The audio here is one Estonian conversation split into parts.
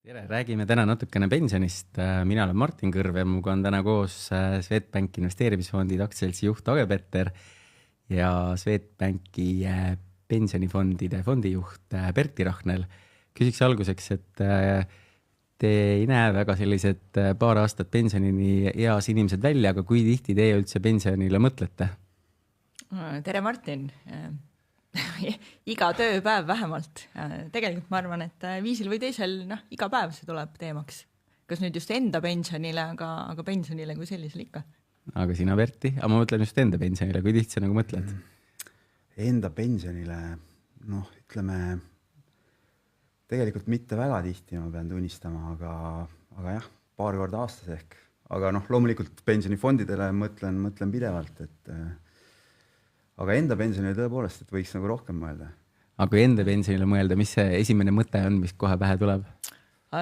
Tere, räägime täna natukene pensionist. Mina olen Martin Kõrv ja minuga on täna koos Swedbank investeerimisfondid aktsiaseltsi juht Age-Petter ja Swedbanki pensionifondide fondijuht Berti Rahnel. Küsiks alguseks, et te ei näe väga sellised paar aastat pensionini eas inimesed välja, aga kui tihti teie üldse pensionile mõtlete? Tere, Martin! Iga tööpäev vähemalt. Tegelikult ma arvan, et viisil või teisel iga päev see tuleb teemaks. Kas nüüd just enda pensionile, aga pensionile kui sellisel ikka. Aga sina, Berti? Aga ma mõtlen just enda pensionile. Kui tihti sa nagu mõtled? Enda pensionile, ütleme, tegelikult mitte väga tihti ma pean tunnistama, aga jah, paar korda aastas ehk. Aga loomulikult pensionifondidele mõtlen pidevalt, aga enda pensionile tõepoolest, et võiks nagu rohkem mõelda. Aga kui enda pensionile mõelda, mis see esimene mõte on, mis kohe pähe tuleb?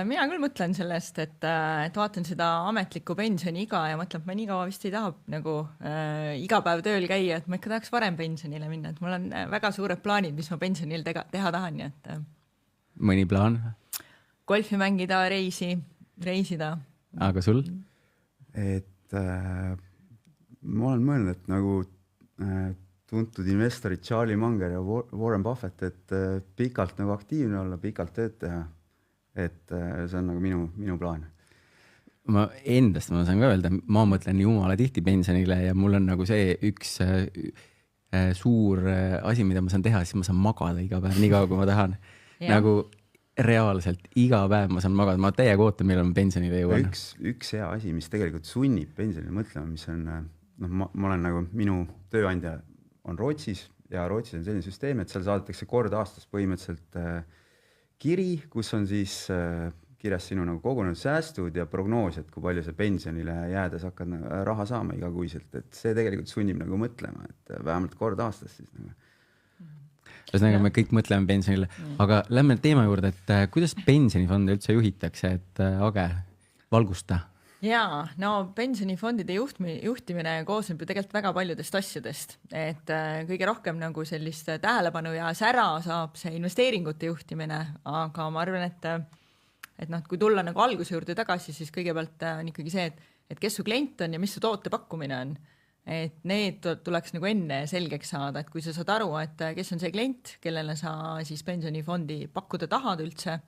Mina küll mõtlen sellest, et vaatan seda ametlikku pensioni iga ja mõtlen, et ma nii kaua vist ei taha nagu iga päev tööl käia, et ma ikka tahaks varem pensionile minna, et mul on väga suured plaanid, mis ma pensionil teha tahan. Nii et, mõni plaan? Golfi mängida, reisida. Aga sul? Et ma olen mõelnud, et nagu tuntud investorid Charlie Munger ja Warren Buffett, et pikalt nagu aktiivne olla, pikalt tööd teha. Et see on nagu minu plaan. Ma saan ka öelda, ma mõtlen jumala tihti pensionile ja mul on nagu see üks suur asi, mida ma saan teha, siis ma saan magada iga päev, nii kaua kui ma tahan. Nagu reaalselt iga päev ma saan magada, ma täiega ootan, millal ma pensionile jõuan. Üks hea asi, mis tegelikult sunnib pensionile mõtlema, mis on, ma olen nagu minu tööandja on Rootsis ja Rootsis on selline süsteem, et seal saadetakse kord aastas põhimõtteliselt kiri, kus on siis kirjas sinu nagu kogunenud säästud ja prognoos, et kui palju see pensionile jäädes hakkad raha saama igakuiselt, et see tegelikult sunnib nagu mõtlema, et vähemalt kord aastas siis nagu. Me kõik mõtleme pensionile, aga lähme teema juurde, et kuidas pensionifonde üldse juhitakse, et Age, valgusta? Jaa, pensionifondide juhtimine koosneb ju tegelikult väga paljudest asjadest, et kõige rohkem nagu sellist tähelepanu ja sära saab see investeeringute juhtimine, aga ma arvan, et kui tulla nagu alguse juurde tagasi, siis kõigepealt on ikkagi see, et kes su klient on ja mis su toote pakkumine on. Et need tuleks nagu enne selgeks saada, et kui sa saad aru, et kes on see klient, kellele sa siis pensionifondi pakkuda tahad üldse,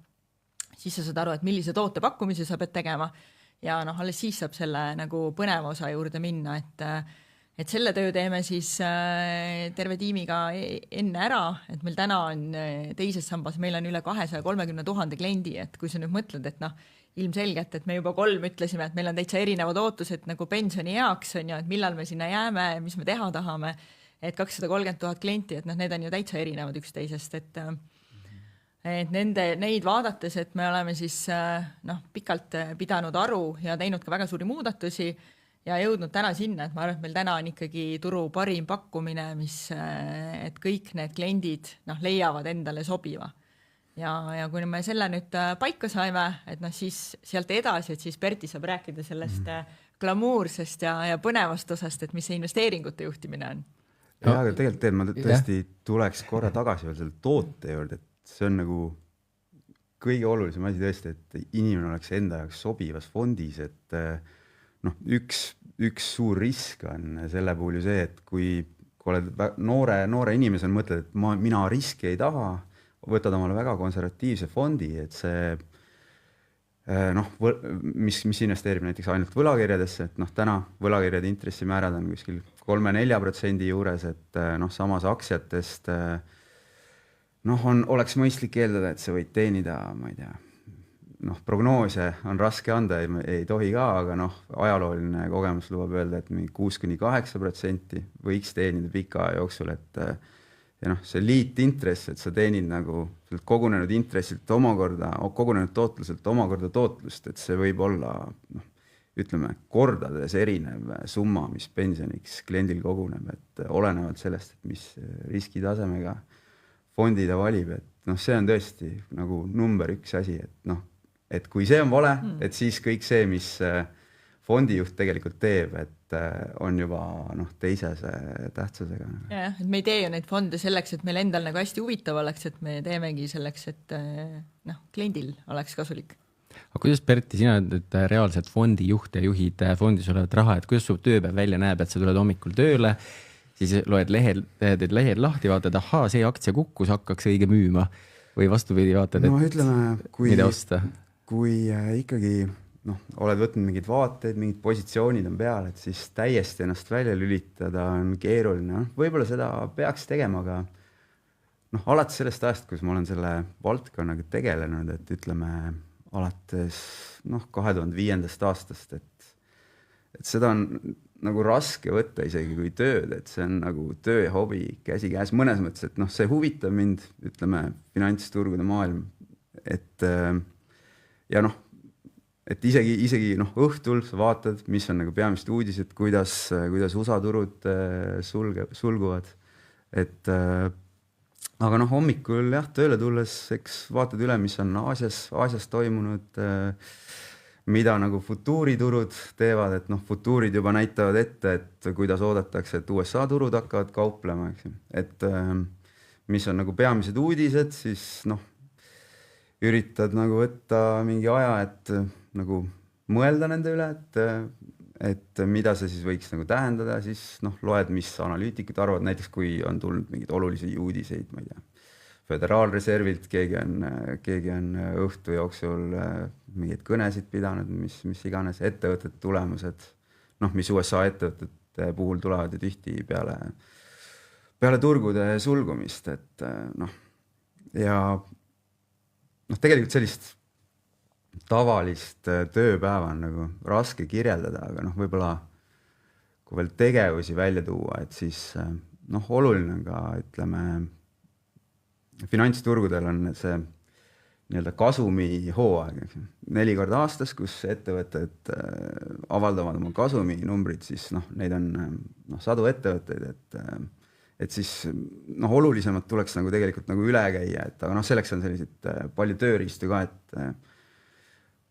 siis sa saad aru, et millise toote pakkumise sa pead tegema. Ja alles siis saab selle nagu põneva osa juurde minna, et selle töö teeme siis terve tiimiga enne ära, et meil täna on teises sambas, meil on üle 230 000 kliendi, et kui sa nüüd mõtled, et ilmselgelt, et me juba 3 ütlesime, et meil on täitsa erinevad ootused nagu pensioni heaks on ju, et millal me sinna jääme, mis me teha tahame, et 230 000 klienti, et need on ju täitsa erinevad üksteisest, et neid vaadates, et me oleme siis pikalt pidanud aru ja teinud ka väga suuri muudatusi ja jõudnud täna sinna, et ma arvan, et meil täna on ikkagi turu parim pakkumine, et kõik need kliendid leiavad endale sobiva. Ja kui me selle nüüd paika saime, et siis sealt edasi, et siis Berti saab rääkida sellest glamuursest ja põnevast osast, et mis see investeeringute juhtimine on. Ja, aga tegelikult ma tõesti tuleks korra tagasi veel selle toote juurde, et see on nagu kõige olulisem asi tõesti, et inimene oleks enda jaoks sobivas fondis, et üks suur risk on selle puhul ju see, et kui oled noore inimesena mõtled, et mina riski ei taha, võtad omale väga konservatiivse fondi, et see mis investeerib näiteks ainult võlakirjadesse, et täna võlakirjade intressimäärad on kuskil 3-4% juures, et samas aktsiatest oleks mõistlik eeldada, et sa võid teenida, ma ei tea, prognoose on raske anda, ei tohi ka, aga ajalooline kogemus lubab öelda, et 6-8% võiks teenida pika aja jooksul, et see liitintress, et sa teenid nagu kogunenud intressilt omakorda, kogunenud tootluselt omakorda tootlust, et see võib olla, ütleme, kordades erinev summa, mis pensioniks kliendil koguneb, et olenevalt sellest, et mis riskitasemega fondi ta valib, et see on tõesti nagu number 1 asi, et kui see on vale, et siis kõik see, mis fondijuht tegelikult teeb, et on juba teisese tähtsusega. Ja, et me ei tee ju neid fonde selleks, et meil endal nagu hästi huvitav oleks, et me teemegi selleks, et kliendil oleks kasulik. aga kuidas, Berti, sina oled reaalselt fondijuht ja juhid fondis olevat raha, et kuidas su tööpäev välja näeb, et sa tuled hommikul tööle, siis loed lehel, teed lehed lahti, vaatad, ahaa, see aktsia kukkus, hakkaks õige müüma või vastupidi, vaatad, et ütleme, mida osta? Kui ikkagi oled võtnud mingeid vaateid, mingid positsioonid on peal, et siis täiesti ennast välja lülitada on keeruline. Võib-olla seda peaks tegema, aga alates sellest ajast, kus ma olen selle valdkonnaga tegelenud, et ütleme alates 2005. aastast, et seda on nagu raske võtta isegi kui tööd, et see on nagu töö ja hobi käsikäes mõnes mõttes, et see huvitab mind, ütleme, finantsturgude maailm, et ja et isegi õhtul sa vaatad, mis on nagu peamised uudised, kuidas USA turud sulguvad, et aga hommikul jah, tööle tulles, eks vaatad üle, mis on Aasias toimunud, mida nagu futuuriturud teevad, et futuurid juba näitavad ette, et kuidas oodatakse, et USA turud hakkavad kauplema, eks ju. Et mis on nagu peamised uudised, siis üritad nagu võtta mingi aja, et nagu mõelda nende üle, et mida see siis võiks nagu tähendada, siis loed, mis analüütikud arvavad, näiteks kui on tulnud mingeid olulisi uudiseid, ma ei tea, Föderaalreservilt, keegi on õhtu jooksul mingeid kõnesid pidanud, mis iganes ettevõtete tulemused, mis USA ettevõtete puhul tulevad ja tihti peale turgude sulgumist, et ja tegelikult sellist tavalist tööpäeva on nagu raske kirjeldada, aga võib-olla kui veel tegevusi välja tuua, et siis oluline on ka, ütleme, finantsturgudel on see nii-öelda kasumihooaeg, 4 korda aastas, kus ettevõtted avaldavad oma kasuminumbrid, siis neid on sadu ettevõtteid, et siis olulisemad tuleks nagu tegelikult nagu üle käia, et aga selleks on selliseid palju tööriistu ka, et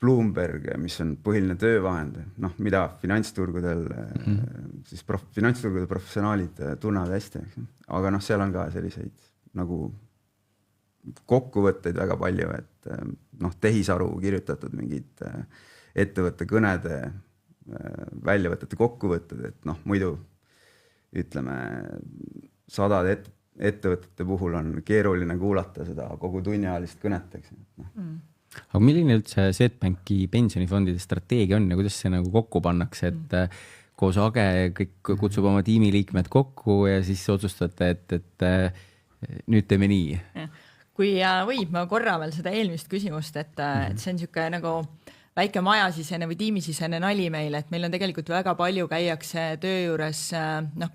Bloomberg, mis on põhiline töövahend, mida finantsturgudel siis finantsturgude professionaalid tunnevad hästi, aga seal on ka selliseid nagu kokkuvõtteid väga palju, et tehisaru kirjutatud mingid ettevõtte kõnede väljavõtete kokkuvõtted, et muidu ütleme, sadade ettevõtete puhul on keeruline kuulata seda kogu tunniajalist kõnet, eks. Aga milline üldse Swedbanki pensionifondide strateegia on ja kuidas see nagu kokku pannakse, et koos Age kõik kutsub oma tiimiliikmed kokku ja siis otsustate, et nüüd teeme nii? Kui võib, ma korra veel seda eelmist küsimust, et see on niisugune nagu väike majasisene või tiimisisene nali meil, et meil on tegelikult väga palju käiakse töö juures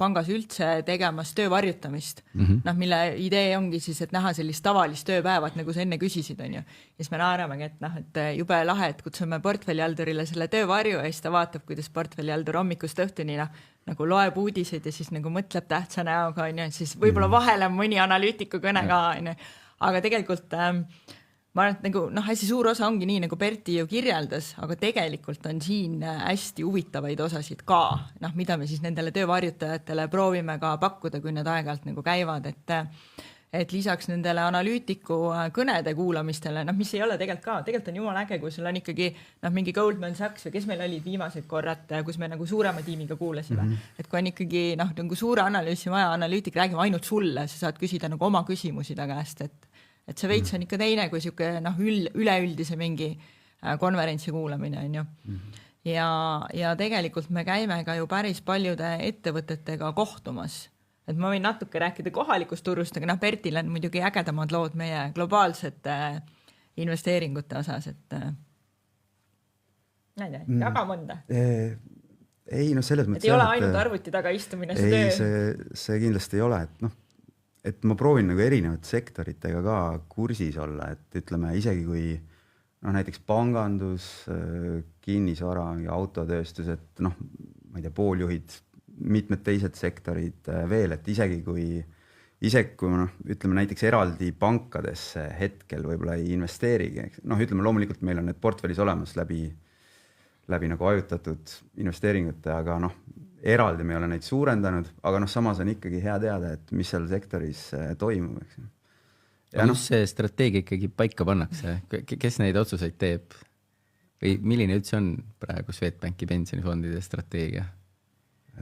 pangas üldse tegemas töövarjutamist, mille idee ongi siis, et näha sellist tavalist tööpäevat, nagu sa enne küsisid, on ju. Ja siis me naaramegi, et jube lahe, et kutsume portfellihaldurile selle töövarju ja siis ta vaatab, kuidas portfellihaldur hommikust õhtuni nagu loeb uudiseid ja siis nagu mõtleb tähtsa näoga, on ju, siis võib-olla vahel on mõni analüütiku kõne ka, on ju. Aga tegelikult ma arvan, et nagu hästi suur osa ongi nii, nagu Berti ju kirjeldas, aga tegelikult on siin hästi huvitavaid osasid ka, mida me siis nendele töövarjutajatele proovime ka pakkuda, kui need aeg-ajalt nagu käivad, et lisaks nendele analüütiku kõnede kuulamistele, mis ei ole tegelikult on jumala äge, kui sul on ikkagi mingi Goldman Sachs või kes meil olid viimased korrad, kus me nagu suurema tiimiga kuulasime, et kui on ikkagi nagu suure analüüsi vaja, analüütik räägib ainult sulle, sa saad küsida nagu oma küsimusi ta käest, et see veits on ikka teine kui siuke üleüldise mingi konverentsi kuulamine, on ju. Ja tegelikult me käime ka ju päris paljude ettevõtetega kohtumas. Et ma võin natuke rääkida kohalikust turust, aga Bertil on muidugi ägedamad lood meie globaalsete investeeringute osas, et jaga mõnda. Ei, selles mõttes. Et ei ole ainult arvuti taga istumine see töö. See kindlasti ei ole, et ma proovin nagu erinevate sektoritega ka kursis olla, et ütleme isegi kui näiteks pangandus, kinnisvara ja autotööstus, et ma ei tea, pooljuhid, mitmed teised sektorid veel, et isegi kui ütleme näiteks eraldi pankadesse hetkel võib-olla ei investeerigi, ütleme loomulikult meil on need portfellis olemas läbi nagu ajutatud investeeringute, aga eraldi me ei ole neid suurendanud, aga samas on ikkagi hea teada, et mis seal sektoris toimub. Ja kus see strateegia ikkagi paika pannakse? Kes neid otsuseid teeb? või milline üldse on praegu Swedbanki pensionifondide strateegia?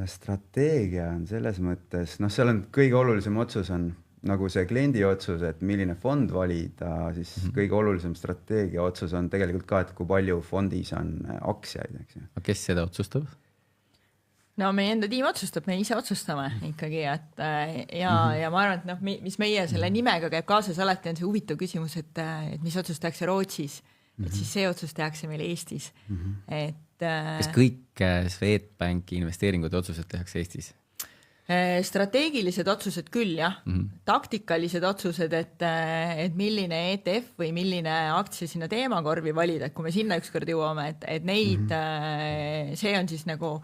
Strateegia on selles mõttes, seal on kõige olulisem otsus on nagu see kliendi otsus, et milline fond valida, siis kõige olulisem strateegia otsus on tegelikult ka, et kui palju fondis on aktsiaid, eks ju. Kes seda otsustab? No meie enda tiim otsustab, me ise otsustame ikkagi, et ja ma arvan, et mis meie selle nimega käib kaasas alati on see huvitav küsimus, et mis otsus tehakse Rootsis, et siis see otsus tehakse meil Eestis. Kas kõik Swedbanki investeeringud otsused tehakse Eestis? Strateegilised otsused küll, jah. Taktikalised otsused, et milline ETF või milline aktsia sinna teemakorvi valida, et kui me sinna ükskord jõuame, et neid, see on siis nagu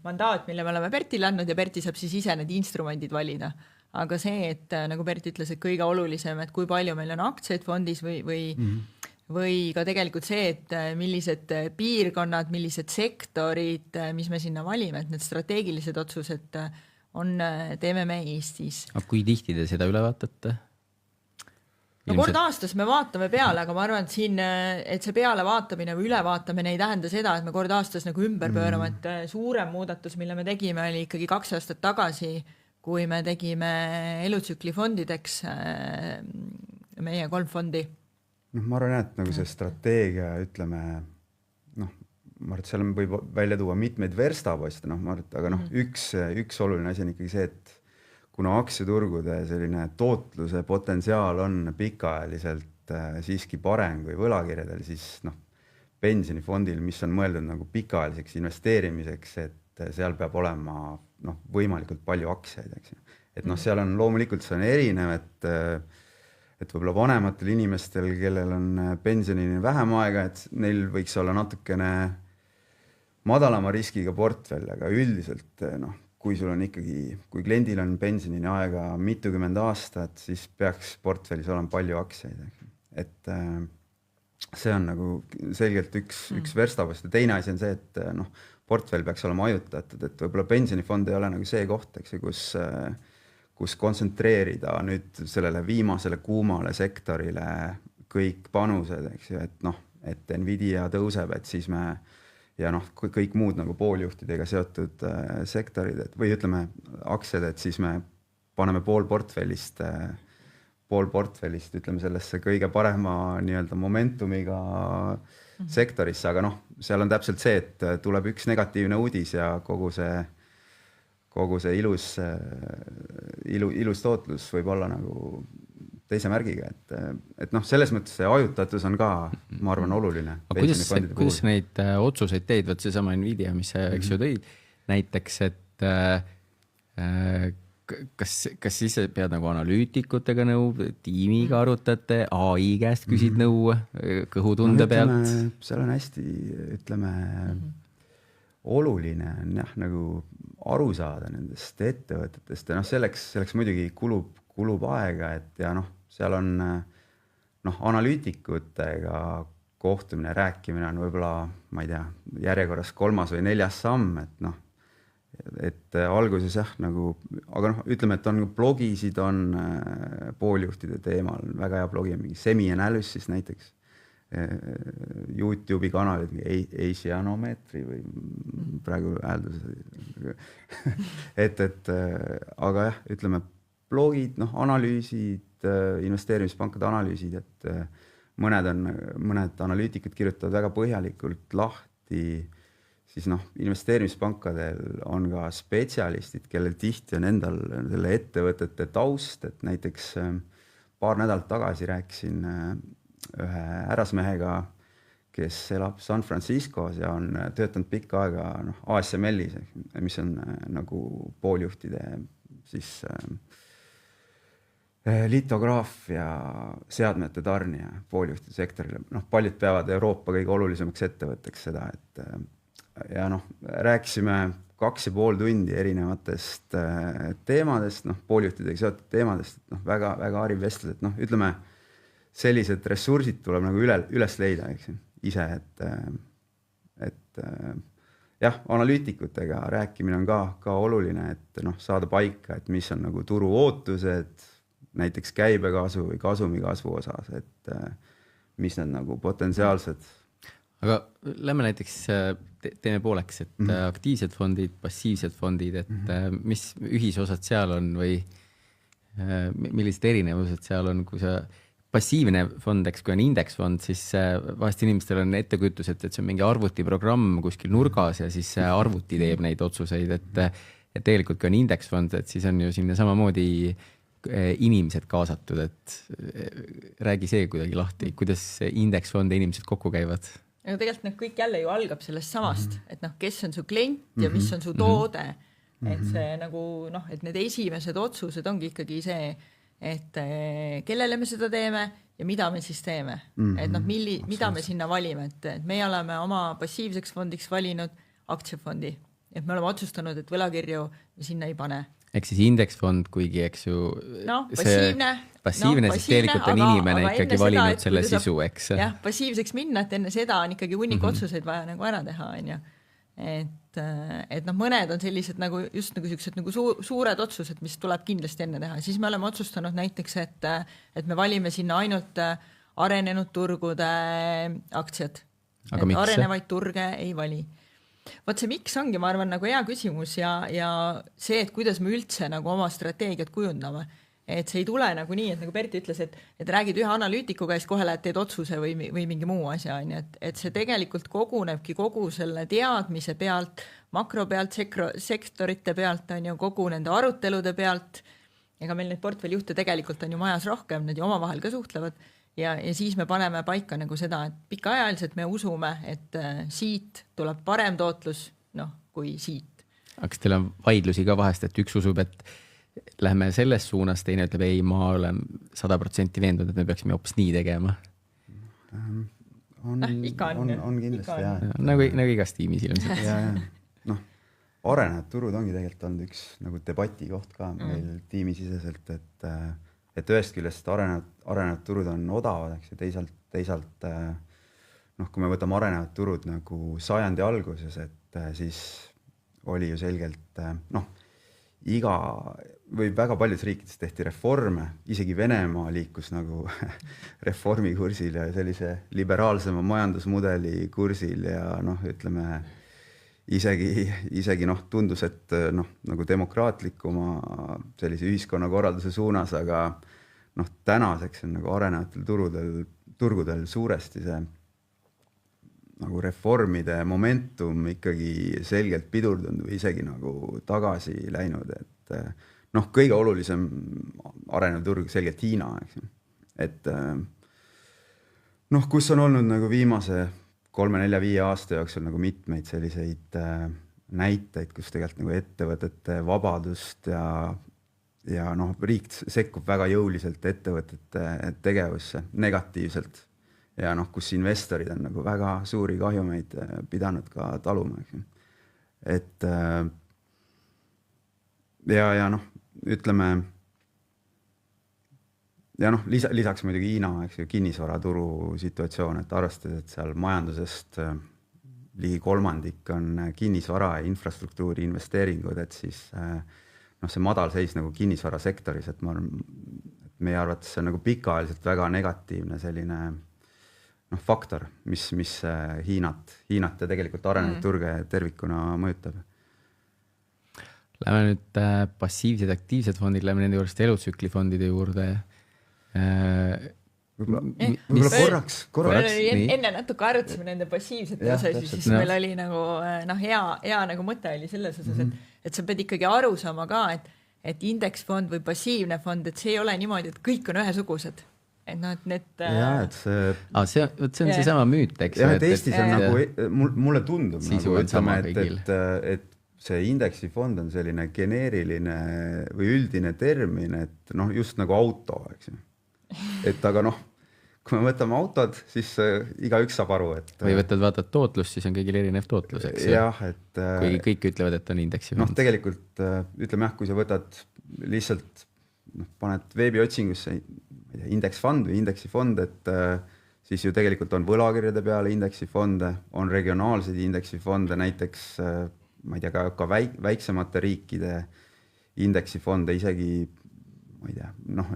mandaat, mille me oleme Bertile andnud ja Berti saab siis ise need instrumendid valida. Aga see, et nagu Bert ütles, et kõige olulisem, et kui palju meil on aktsiaid fondis või ka tegelikult see, et millised piirkonnad, millised sektorid, mis me sinna valime, et need strateegilised otsused teeme me Eestis. Aga kui tihti te seda üle vaatate? No kord aastas me vaatame peale, aga ma arvan, et siin, et see peale vaatamine või ülevaatamine ei tähenda seda, et me kord aastas nagu ümber pöörame, et suurem muudatus, mille me tegime, oli ikkagi 2 aastat tagasi, kui me tegime elutsükli fondideks meie 3 fondi. Ma arvan, et nagu see strateegia, ütleme, ma arvan, et seal võib välja tuua mitmeid verstaposte, aga üks oluline asi on ikkagi see, et kuna aktsiaturgude selline tootluse potentsiaal on pikaajaliselt siiski parem kui võlakirjadel, siis pensionifondil, mis on mõeldud nagu pikaajaliseks investeerimiseks, et seal peab olema võimalikult palju aktsiaid, eks ju. Et seal on loomulikult see on erinev, et võib-olla vanematel inimestel, kellel on pensionini vähem aega, et neil võiks olla natukene madalama riskiga portfell, aga üldiselt kui sul on ikkagi, kui kliendil on pensionini aega mitukümmend aastat, siis peaks portfellis olema palju aktsiaid. Et see on nagu selgelt üks verstapost. Ja teine asi on see, et portfell peaks olema ajutatud, et võib-olla pensionifond ei ole nagu see koht, eks, kus kontsentreerida nüüd sellele viimasele kuumale sektorile kõik panused, eks ju, et Nvidia tõuseb, et siis me ja kõik muud nagu pooljuhtidega seotud sektorid, või ütleme aktsiad, et siis me paneme pool portfellist, ütleme sellesse kõige parema nii-öelda momentumiga sektorisse, aga seal on täpselt see, et tuleb üks negatiivne uudis ja kogu see ilus tootlus võib olla nagu teise märgiga, et selles mõttes see ajutatus on ka, ma arvan, oluline. Kuidas neid otsuseid teid, võt seesama Nvidia, mis sa eks ju tõid, näiteks, et kas siis pead nagu analüütikutega nõu, tiimiga arutate, AI käest küsid nõu, kõhutunde pealt? Seal on hästi, ütleme, oluline on nagu aru saada nendest ettevõtetest ja selleks muidugi kulub aega, et ja seal on analüütikutega kohtumine, rääkimine on võib-olla, ma ei tea, järjekorras 3. või 4. samm, et alguses nagu, aga ütleme, et on blogisid, on pooljuhtide teemal, väga hea blogi on mingi semi-analysis näiteks, YouTube'i kanalid, Asianometri või praegu hääldus. Aga jah, ütleme, blogid, analüüsid, investeerimispankade analüüsid, et mõned analüütikud kirjutavad väga põhjalikult lahti, siis investeerimispankadel on ka spetsialistid, kellel tihti on endal selle ettevõtete taust, et näiteks paar nädalat tagasi rääkisin ühe härrasmehega, kes elab San Franciscos ja on töötanud pikka aega ASML-is, mis on nagu pooljuhtide siis litograafia seadmete tarnija pooljuhtide sektorile. Paljud peavad Euroopa kõige olulisemaks ettevõtteks seda, et ja rääkisime 2,5 tundi erinevatest teemadest, pooljuhtidega seotud teemadest, väga hariv vestlus, et ütleme, sellised ressursid tuleb nagu üles leida, eks ise, et jah, analüütikutega rääkimine on ka oluline, et saada paika, et mis on nagu turu ootused, näiteks käibekasvu või kasumi kasvu osas, et mis need nagu potentsiaalsed. aga lähme näiteks, teeme pooleks, et aktiivsed fondid, passiivsed fondid, et mis ühisosad seal on või millised erinevused seal on, kui sa passiivne fond, eks, kui on indeksfond, siis vahest inimestel on ettekujutus, et see on mingi arvutiprogramm kuskil nurgas ja siis see arvuti teeb neid otsuseid, et tegelikult kui on indeksfond, et siis on ju sinna samamoodi inimesed kaasatud, et räägi see kuidagi lahti, kuidas indeksfonde inimesed kokku käivad? Aga tegelikult kõik jälle ju algab sellest samast, et kes on su klient ja mis on su toode, et see nagu et need esimesed otsused ongi ikkagi see, et kellele me seda teeme ja mida me siis teeme, et mida me sinna valime, et meie oleme oma passiivseks fondiks valinud aktsiafondi, et me oleme otsustanud, et võlakirju me sinna ei pane. Ehk siis indeksfond, kuigi eks ju passiivne, siis tegelikult on inimene ikkagi valinud selle sisu, eks. Jah, passiivseks minna, et enne seda on ikkagi hunnik otsuseid vaja nagu ära teha, on ju. Et mõned on sellised nagu just nagu sellised nagu suured otsused, mis tuleb kindlasti enne teha. Siis me oleme otsustanud näiteks, et me valime sinna ainult arenenud turgude aktsiad. Arenevaid turge ei vali. Vaat see miks ongi, ma arvan, nagu hea küsimus ja see, et kuidas me üldse nagu oma strateegiat kujundame. Et see ei tule nagu nii, et nagu Berti ütles, et räägid ühe analüütiku käest, kohe lähed teed otsuse või mingi muu asja. Et see tegelikult kogunebki kogu selle teadmise pealt, makro pealt, sektorite pealt, on ju, kogu nende arutelude pealt. Ega meil neid portfellijuhte tegelikult on ju majas rohkem, need ju omavahel ka suhtlevad. Ja siis me paneme paika nagu seda, et pikaajaliselt me usume, et siit tuleb parem tootlus, kui siit. Aga kas teil on vaidlusi ka vahest, et üks usub, et lähme selles suunas, teine ütleb, ei, ma olen 100% veendunud, et me peaksime hoopis nii tegema? On kindlasti, jah. Nagu igas tiimis ilmselt. Arenevad turud ongi tegelikult olnud üks nagu debati koht ka meil tiimisiseselt, et ühest küljest arenevad turud on odavad, eks, ja teisalt kui me võtame arenevad turud nagu sajandi alguses, et siis oli ju selgelt väga paljudes riikides tehti reforme, isegi Venemaa liikus nagu reformi kursil ja sellise liberaalsema majandusmudeli kursil ja ütleme, isegi tundus, et nagu demokraatlikuma sellise ühiskonnakorralduse suunas, aga tänaseks on nagu arenevatel turgudel suuresti see nagu reformide momentum ikkagi selgelt pidurdunud või isegi nagu tagasi läinud, et kõige olulisem arenev turg selgelt Hiina, eks. Et kus on olnud nagu viimase 3-4-5 aasta jooksul nagu mitmeid selliseid näiteid, kus tegelikult nagu ettevõtete vabadust ja riik sekkub väga jõuliselt ettevõtete tegevusse negatiivselt ja kus investorid on nagu väga suuri kahjumeid pidanud ka taluma. Et ütleme ja lisaks muidugi Hiina, eks ju, kinnisvaraturu situatsioon, et arvestades, et seal majandusest ligi 1/3 on kinnisvara ja infrastruktuuri investeeringud, et siis see madal seis nagu kinnisvarasektoris, et meie arvates see on nagu pikaajaliselt väga negatiivne selline faktor, mis Hiinat ja tegelikult arenenud turge tervikuna mõjutab. Lähme nüüd passiivsed, aktiivsed fondid, lähme nende juurest elutsüklifondide juurde. Võib-olla korraks. Enne natuke arutasime nende passiivsete osas, siis meil oli nagu hea nagu mõte oli selles osas, et sa pead ikkagi aru saama ka, et indeksfond või passiivne fond, et see ei ole niimoodi, et kõik on ühesugused. See on seesama müüt, eks. Et Eestis on nagu, mulle tundub nagu, et see indeksifond on selline geneeriline või üldine termin, et just nagu auto, eks. Et aga kui me võtame autod, siis igaüks saab aru, et või vaatad tootlust, siis on kõigil erinev tootlus, eks. Jah, et kui kõik ütlevad, et on indeksifond. Tegelikult ütleme jah, kui sa võtad lihtsalt paned veebiotsingusse indeksfond või indeksifond, et siis ju tegelikult on võlakirjade peale indeksifonde, on regionaalseid indeksifonde, näiteks ma ei tea, ka väiksemate riikide indeksifonde, isegi ma ei tea, noh,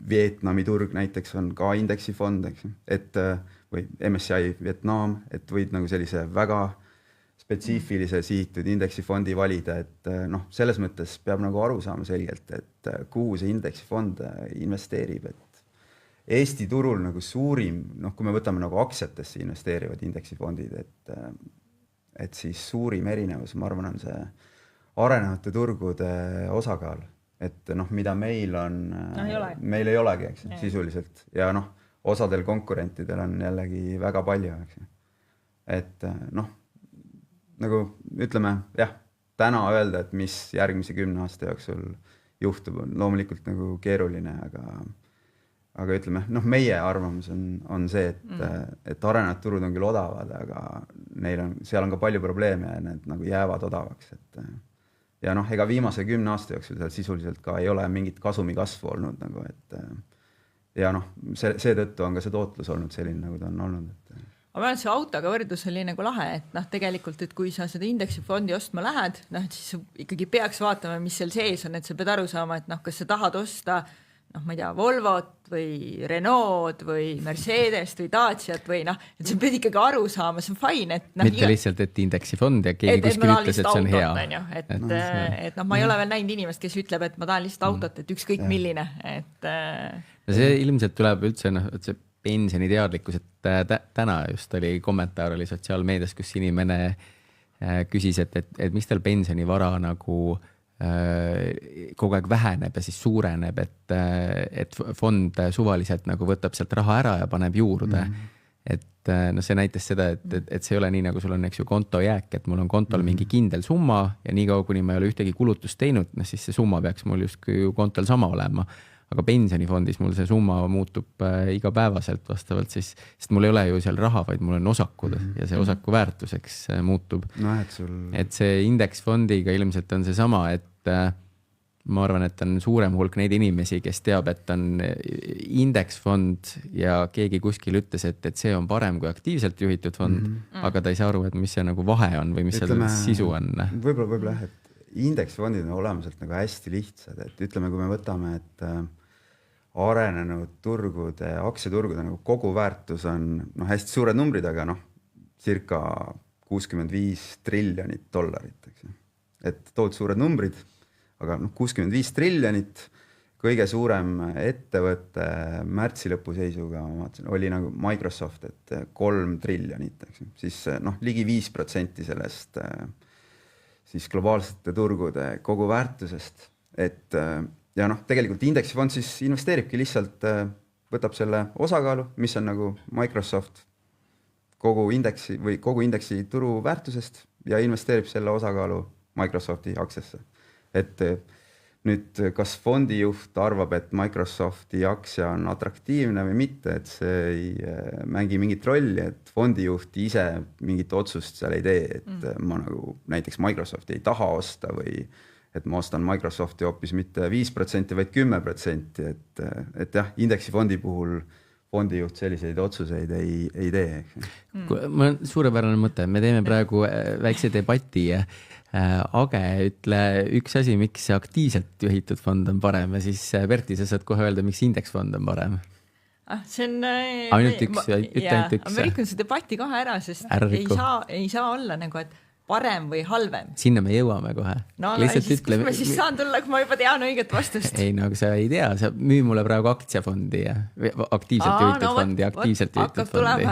Vietnami turg näiteks on ka indeksifond, eks, et või MSCI Vietnam, et võid nagu sellise väga spetsiifilise sihitud indeksifondi valida, et noh, selles mõttes peab nagu aru saama selgelt, et kuhu see indeksifond investeerib, et Eesti turul nagu suurim, noh, kui me võtame nagu aktsiatesse investeerivad indeksifondid, et siis suurim erinevus, ma arvan, on see arenevate turgude osakaal, et noh, mida meil on, meil ei olegi, eks, sisuliselt, ja noh, osadel konkurentidel on jällegi väga palju, eks, et noh, nagu ütleme, jah, täna öelda, et mis järgmise 10 aasta jooksul juhtub, on loomulikult nagu keeruline, aga ütleme, noh, meie arvamus on see, et arenevad turud on küll odavad, aga seal on ka palju probleeme ja need nagu jäävad odavaks, et ja noh, ega viimase 10 aasta jooksul seal sisuliselt ka ei ole mingit kasumi kasvu olnud nagu, et ja noh, seetõttu on ka see tootlus olnud selline, nagu ta on olnud. Aga ma arvan, et see autoga võrdlus oli nagu lahe, et noh, tegelikult, et kui sa seda indeksifondi ostma lähed, noh, siis ikkagi peaks vaatama, mis seal sees on, et sa pead aru saama, et noh, kas sa tahad osta noh, ma ei tea, Volvot või Renault või Mercedest või Daciat või noh, et sa pead ikkagi aru saama, see on fine, et noh, mitte lihtsalt, et indeksifond ja keegi kuskil ütles, et see on hea. Et noh, ma ei ole veel näinud inimest, kes ütleb, et ma tahan lihtsalt autot, et ükskõik milline, et see ilmselt tuleb üldse, noh, et see pensioniteadlikkus, et täna just oli kommentaar oli sotsiaalmeedias, kus inimene küsis, et mis tal pensionivara nagu kogu aeg väheneb ja siis suureneb, et fond suvaliselt nagu võtab sealt raha ära ja paneb juurde. Et no see näitas seda, et see ei ole nii, nagu sul on, eks ju, kontojääk, et mul on kontol mingi kindel summa ja nii kaua, kuni ma ei ole ühtegi kulutust teinud, siis see summa peaks mul justkui kontol sama olema. Aga pensionifondis mul see summa muutub igapäevaselt vastavalt siis, sest mul ei ole ju seal raha, vaid mul on osakud ja see osaku väärtuseks muutub. No, et see indeksfondiga ilmselt on see sama, et ma arvan, et on suurem hulk neid inimesi, kes teab, et on indeksfond ja keegi kuskil ütles, et see on parem kui aktiivselt juhitud fond, aga ta ei saa aru, et mis see nagu vahe on või mis selle sisu on. Võib-olla, et indeksfondid on olemuselt nagu hästi lihtsad, et ütleme, kui me võtame, et arenenud turgude, aktsiaturgude nagu kogu väärtus on hästi suured numbrid, aga circa $65 triljonit, eks. Et tood suured numbrid, aga 65 triljonit, kõige suurem ettevõtte märtsi lõpu seisuga oli nagu Microsoft, et 3 triljonit, eks. Siis ligi 5% sellest siis globaalsete turgude kogu väärtusest, et ja tegelikult indeksifond siis investeeribki lihtsalt, võtab selle osakaalu, mis on nagu Microsoft kogu indeksi turu väärtusest ja investeerib selle osakaalu Microsofti aktsiasse. Et nüüd, kas fondijuht arvab, et Microsofti aktsia on atraktiivne või mitte, et see ei mängi mingit rolli, et fondijuht ise mingit otsust seal ei tee, et ma nagu näiteks Microsofti ei taha osta või et ma ostan Microsofti hoopis mitte 5%, vaid 10%, et jah, indeksifondi puhul fondijuht selliseid otsuseid ei tee. Mul on suurepärane mõte, me teeme praegu väikse debati ja Age, ütle üks asi, miks see aktiivselt juhitud fond on parem ja siis Berti, sa saad kohe öelda, miks indeksfond on parem. See on ainult üks. Ma rikun see debati kohe ära, sest ei saa olla nagu, et parem või halvem. Sinna me jõuame kohe. No siis kus ma siis saan tulla, kui ma juba tean õiget vastust? Ei, aga sa ei tea, sa müü mulle praegu aktsiafondi ja aktiivselt juhitud fondi, aktiivselt juhitud fondi.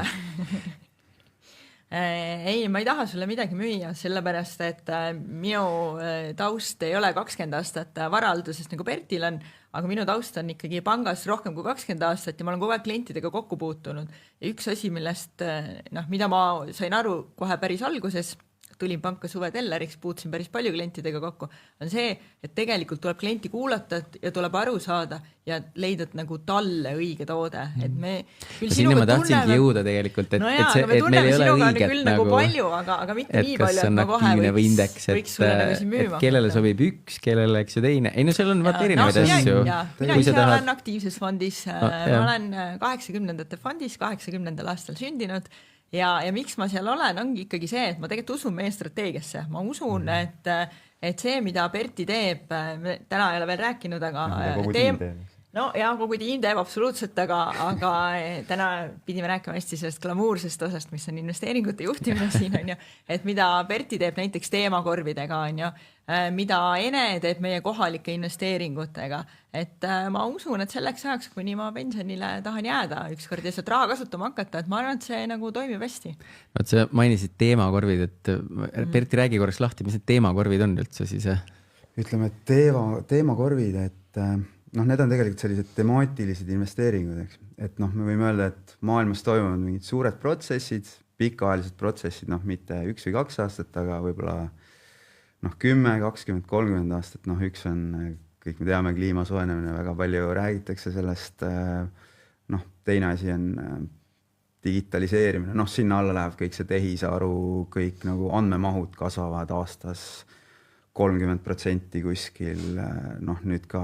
Ei, ma ei taha sulle midagi müüa, sellepärast, et minu taust ei ole 20 aastat varaldusest nagu Bertil on, aga minu taust on ikkagi pangas rohkem kui 20 aastat ja ma olen kogu aeg klientidega kokku puutunud. Ja üks asi, millest, mida ma sain aru kohe päris alguses, tulin panka suvetelleriks, puutusin päris palju klientidega kokku, on see, et tegelikult tuleb klienti kuulata ja tuleb aru saada ja leida nagu talle õige toode. Et me küll sinna ma tahtsingi jõuda tegelikult, et meil ei ole õiget nagu palju, aga mitte nii palju, et ma kohe võiks sulle nagu siin müüma. Et kellele sobib üks, kellele eks ju teine. Ei no seal on vaat erinevaid asju. Mina ise olen aktiivses fondis, ma olen 80-ndate fondis, 80. aastal sündinud. Ja miks ma seal olen, ongi ikkagi see, et ma tegelikult usun meie strateegiasse. Ma usun, et see, mida Berti teeb, me täna ei ole veel rääkinud, aga kogu tiim teeb. No ja kogu tiim teeb absoluutselt, aga täna pidime rääkima hästi sellest glamuursest osast, mis on investeeringute juhtimine siin on ju, et mida Berti teeb näiteks teemakorvidega on ju, mida Ene teeb meie kohalike investeeringutega, et ma usun, et selleks ajaks, kuni ma pensionile tahan jääda ükskord ja sealt raha kasutama hakata, et ma arvan, et see nagu toimib hästi. No, sa mainisid teemakorvid, et Berti räägi korraks lahti, mis need teemakorvid on üldse siis? Ütleme, et teemakorvid, et need on tegelikult sellised temaatilised investeeringud, eks. Et me võime öelda, et maailmas toimuvad mingid suured protsessid, pikaajalised protsessid, mitte 1 või 2 aastat, aga võib-olla 10, 20, 30 aastat, üks on, kõik me teame, kliima soojenemine, väga palju räägitakse sellest, teine asi on digitaliseerimine, sinna alla läheb kõik see tehisaru, kõik nagu andmemahud kasvavad aastas 30% kuskil, nüüd ka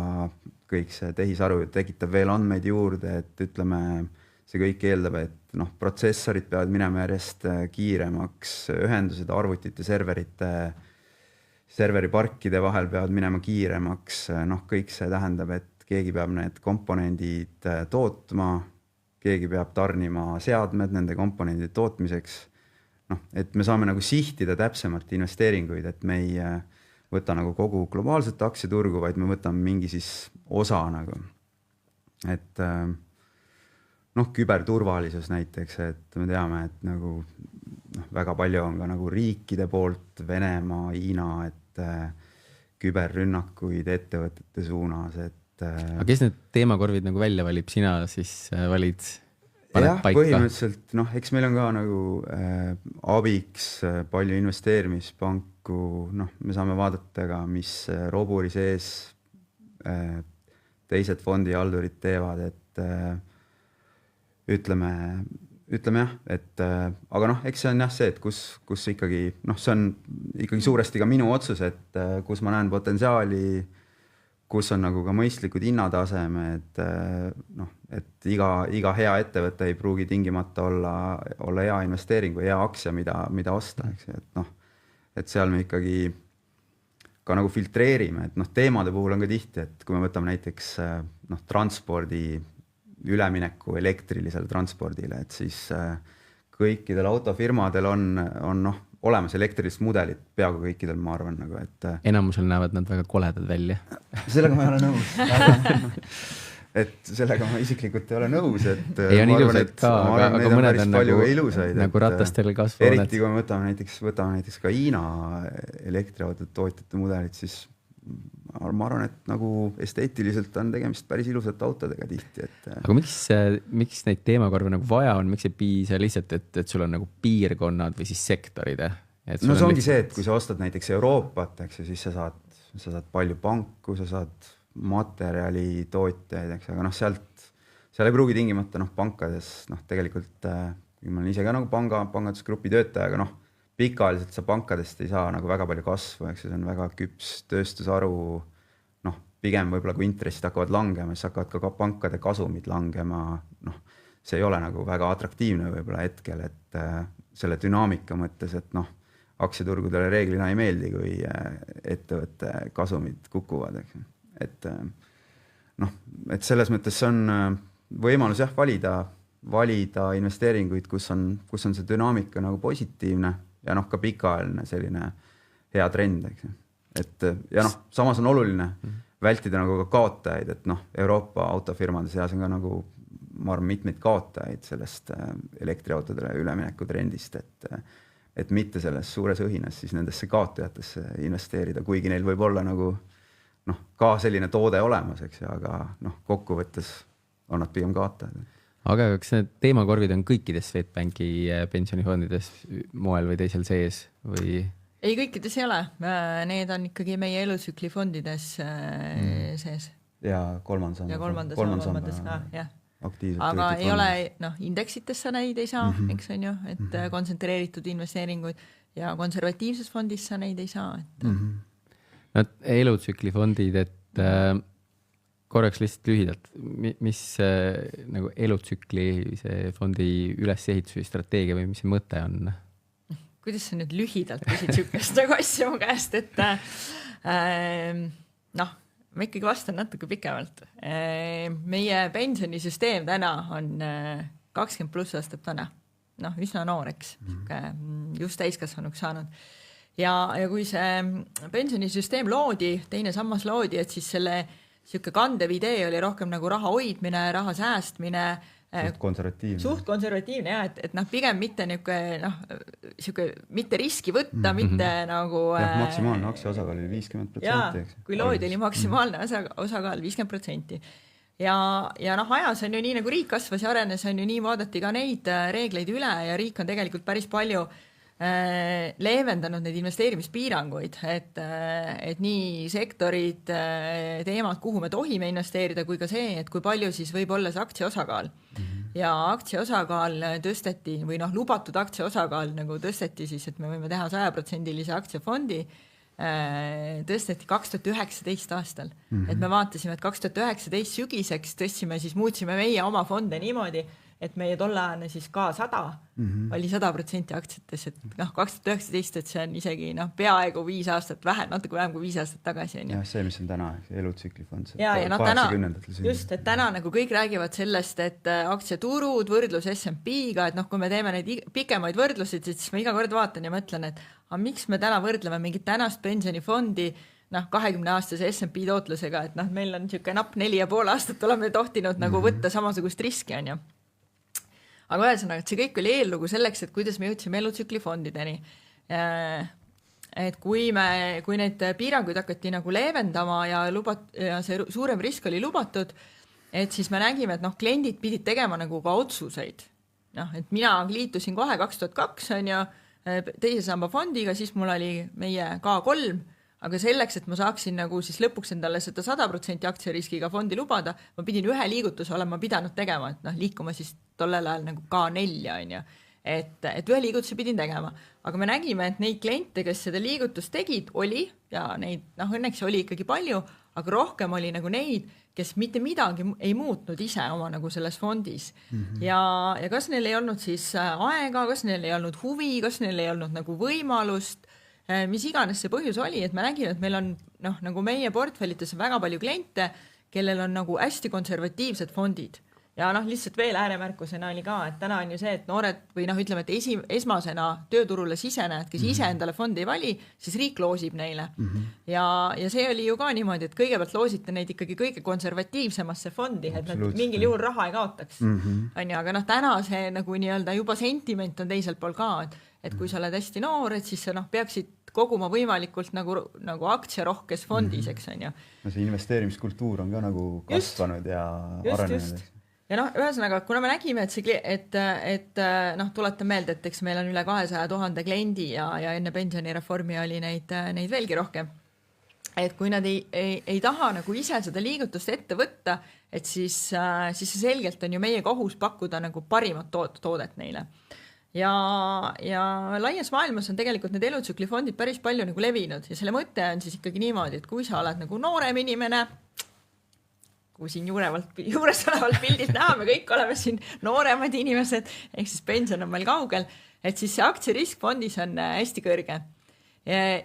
kõik see tehisaru tekitab veel andmeid juurde, et ütleme, see kõik eeldab, et protsessorid peavad minema järjest kiiremaks, ühendused arvutite, serveriparkide vahel peavad minema kiiremaks, kõik see tähendab, et keegi peab need komponendid tootma, keegi peab tarnima seadmed nende komponendide tootmiseks, et me saame nagu sihtida täpsemalt investeeringuid, et me ei võta nagu kogu globaalset aktsiaturgu, vaid me võtame mingi siis osa nagu. Et küberturvalisus näiteks, et me teame, et nagu väga palju on ka nagu riikide poolt, Venemaa, Hiina, et küberrünnakuid ettevõtete suunas, et aga kes need teemakorvid nagu välja valib, sina siis valid? Jah, põhimõtteliselt, eks meil on ka nagu abiks palju investeerimispanku, me saame vaadata ka, mis roburi sees teised fondihaldurid teevad, et ütleme jah, et aga eks see on jah see, et kus ikkagi, see on ikkagi suuresti ka minu otsus, et kus ma näen potentsiaali, kus on nagu ka mõistlikud hinnatasemed, et iga hea ettevõte ei pruugi tingimata olla hea investeering või hea aktsia, mida osta, eks, et seal me ikkagi ka nagu filtreerime, et teemade puhul on ka tihti, et kui me võtame näiteks transpordi ülemineku elektrilisele transpordile, et siis kõikidel autofirmadel on olemas elektrilised mudelid, peaaegu kõikidel, ma arvan, nagu, et enamusel näevad nad väga koledad välja. Sellega ma ei ole nõus. Et sellega ma isiklikult ei ole nõus, et ei on ilusaid ka, aga mõned on nagu ratastel kasvavad. Eriti kui me võtame näiteks ka Hiina elektriautode tootjate mudelid, siis ma arvan, et nagu esteetiliselt on tegemist päris ilusate autodega tihti. Aga miks neid teemakorve nagu vaja on, miks ei piisa lihtsalt, et sul on nagu piirkonnad või siis sektorid? See ongi see, et kui sa ostad näiteks Euroopat, eks, siis sa saad palju panku, sa saad materjalitootjaid, eks, aga seal ei pruugi tingimata pankades, tegelikult ma olen ise ka nagu pangandusgrupi töötaja, aga pikaajaliselt sa pankadest ei saa nagu väga palju kasvu, eks see on väga küps tööstusharu, pigem võib-olla kui intressid hakkavad langema, siis hakkavad ka pankade kasumid langema, see ei ole nagu väga atraktiivne võib-olla hetkel, et selle dünaamika mõttes, et aktsiaturgudele reeglina ei meeldi, kui ettevõtte kasumid kukuvad, eks. Et selles mõttes on võimalus jah valida investeeringuid, kus on see dünaamika nagu positiivne ja ka pikaajaline selline hea trend, eks. Et ja samas on oluline vältida nagu ka kaotajaid, et Euroopa autofirmade seas on ka nagu, ma arvan, mitmeid kaotajaid sellest elektriautodele ülemineku trendist, et mitte selles suures õhinas siis nendesse kaotajatesse investeerida, kuigi neil võib olla nagu ka selline toode olemas, eks, aga kokkuvõttes on nad pigem kaotajad. Aga kas need teemakorvid on kõikides Swedbanki pensionifondides moel või teisel sees või? Ei, kõikides ei ole. Need on ikkagi meie elutsükli fondides sees. Ja kolmandas jah. Aga ei ole, indeksitesse neid ei saa, eks on ju, et kontsentreeritud investeeringuid ja konservatiivses fondis sa neid ei saa. Nad elutsükli fondid, et korraks lihtsalt lühidalt, mis nagu elutsükli see fondi ülesehitus või strateegia või mis see mõte on? kuidas sa nüüd lühidalt küsid sihukest nagu asja mu käest, et noh, ma ikkagi vastan natuke pikemalt. Meie pensionisüsteem täna on 20 pluss aastat vana, noh, üsna noor, eks, just täiskasvanuks saanud. Ja kui see pensionisüsteem loodi, teine sammas loodi, et siis selle sihuke kandev idee oli rohkem nagu raha hoidmine, raha säästmine, suht konservatiivne ja, et noh, pigem mitte niisugune noh, mitte riski võtta, mitte nagu maksimaalne aktsiaosakaal oli 50%. Kui loodi oli maksimaalne osakaal 50%. Ja noh, ajas on ju nii, nagu riik kasvas ja arenes, on ju nii, vaadati ka neid reegleid üle ja riik on tegelikult päris palju leevendanud neid investeerimispiiranguid, et nii sektorid, teemad, kuhu me tohime investeerida, kui ka see, et kui palju siis võib olla see aktsiaosakaal. Ja aktsiaosakaal tõsteti või noh, lubatud aktsiaosakaal nagu tõsteti siis, et me võime teha 100% aktsiafondi, tõsteti 2019 aastal. Et me vaatasime, et 2019 sügiseks tõstsime, siis muutsime meie oma fonde niimoodi, et meie tollaane siis ka 100 oli 100% aktsiates, et noh, 2019, et see on isegi noh, peaaegu 5 aastat natuke vähem kui 5 aastat tagasi. Ja see, mis on täna, elutsüklifond. Ja noh, täna, just, et täna nagu kõik räägivad sellest, et aktsiaturud, võrdlus S&P-ga, et noh, kui me teeme neid pikemaid võrdlusid, siis ma iga kord vaatan ja mõtlen, et miks me täna võrdleme mingit tänast pensionifondi 20-aastase S&P tootlusega, et noh, meil on niisugune napp 4,5 aastat oleme tohtinud nagu võtta samasugust riski, on ju. Aga ühesõnaga, et see kõik oli eellugu selleks, et kuidas me jõudsime elutsüklifondideni. Et kui neid piiranguid hakati nagu leevendama ja see suurem risk oli lubatud, et siis me nägime, et noh, kliendid pidid tegema nagu ka otsuseid. Noh, et mina liitusin kohe 2002 on ju, teise samba fondiga, siis mul oli meie K3, aga selleks, et ma saaksin nagu siis lõpuks endale seda 100% aktsiariskiga fondi lubada, ma pidin ühe liigutuse olema pidanud tegema, et noh, liikuma siis tollel ajal nagu K4 on ju, et ühe liigutuse pidin tegema. Aga me nägime, et neid kliente, kes seda liigutust tegid, oli ja neid noh, õnneks oli ikkagi palju, aga rohkem oli nagu neid, kes mitte midagi ei muutnud ise oma nagu selles fondis. Ja kas neil ei olnud siis aega, kas neil ei olnud huvi, kas neil ei olnud nagu võimalust, mis iganes see põhjus oli, et me nägime, et meil on noh, nagu meie portfellites väga palju kliente, kellel on nagu hästi konservatiivsed fondid. Ja noh, lihtsalt veel ääremärkusena oli ka, et täna on ju see, et noored või noh, ütleme, et esmasena tööturule sisenejad, kes ise endale fondi ei vali, siis riik loosib neile. Ja see oli ju ka niimoodi, et kõigepealt loosite neid ikkagi kõige konservatiivsemasse fondi, et nad mingil juhul raha ei kaotaks. Aga noh, täna see nagu nii-öelda juba sentiment on teiselt pool ka, et kui sa oled hästi noor, et siis sa noh, peaksid koguma võimalikult nagu aktsiarohkes fondis, eks on ju. No see investeerimiskultuur on ka nagu kasvanud ja arenenud. Ja noh, ühesõnaga, kuna me nägime, et noh, tuletan meelde, et eks meil on üle 200,000 kliendi ja enne pensionireformi oli neid veelgi rohkem. Et kui nad ei taha nagu ise seda liigutust ette võtta, et siis see selgelt on ju meie kohus pakkuda nagu parimat toodet neile. Ja laias maailmas on tegelikult need elutsüklifondid päris palju nagu levinud ja selle mõte on siis ikkagi niimoodi, et kui sa oled nagu noorem inimene, kui siin juures olevalt pildilt näha, me kõik oleme siin nooremad inimesed, ehk siis pension on meil kaugel, et siis see aktsiarisk fondis on hästi kõrge.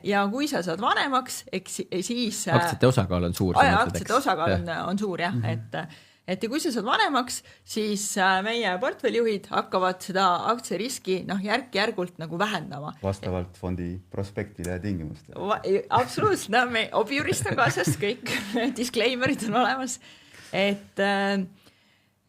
Ja kui sa saad vanemaks, siis aktsiate osakaal on suur. Aktsiate osakaal on suur, jah, et ja kui sa saad vanemaks, siis meie portfellijuhid hakkavad seda aktsiariski järk-järgult nagu vähendama. Vastavalt fondi prospektile ja tingimustele. Absoluutselt, objurist on kaasas, kõik disclaimerid on olemas. Et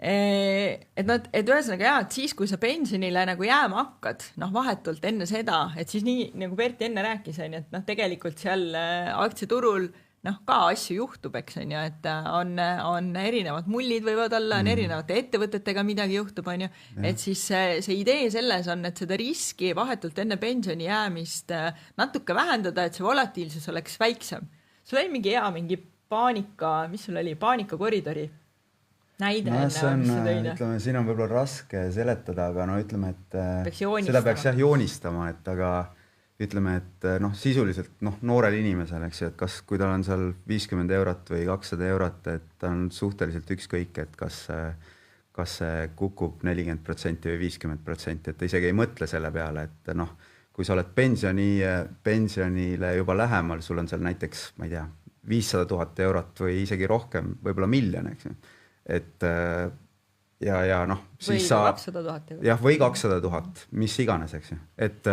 ühesõnaga jah, et siis kui sa pensionile nagu jääma hakkad, vahetult enne seda, et siis nii nagu Berti enne rääkis, et tegelikult seal aktsiaturul ka asju juhtub, eks on ju, et on erinevad mullid võivad olla, on erinevate ettevõtetega midagi juhtub, on ju, et siis see idee selles on, et seda riski vahetult enne pensioni jäämist natuke vähendada, et see volatiilsus oleks väiksem. Sul oli mingi mis sul oli, paanikakoridori näide? Ütleme, siin on võib-olla raske seletada, aga ütleme, et seda peaks joonistama, et aga ütleme, et sisuliselt noorel inimesel, eks, et kui tal on seal 50 eurot või 200 eurot, et ta on suhteliselt ükskõik, et kas see kukub 40% või 50%, et ta isegi ei mõtle selle peale, et kui sa oled pensionile juba lähemal, sul on seal näiteks, ma ei tea, 500 000 eurot või isegi rohkem, võib-olla miljon, eks ju. Et ja noh, siis sa... 200 000 eurot. Jah, või 200 000, mis iganes, eks ju. Et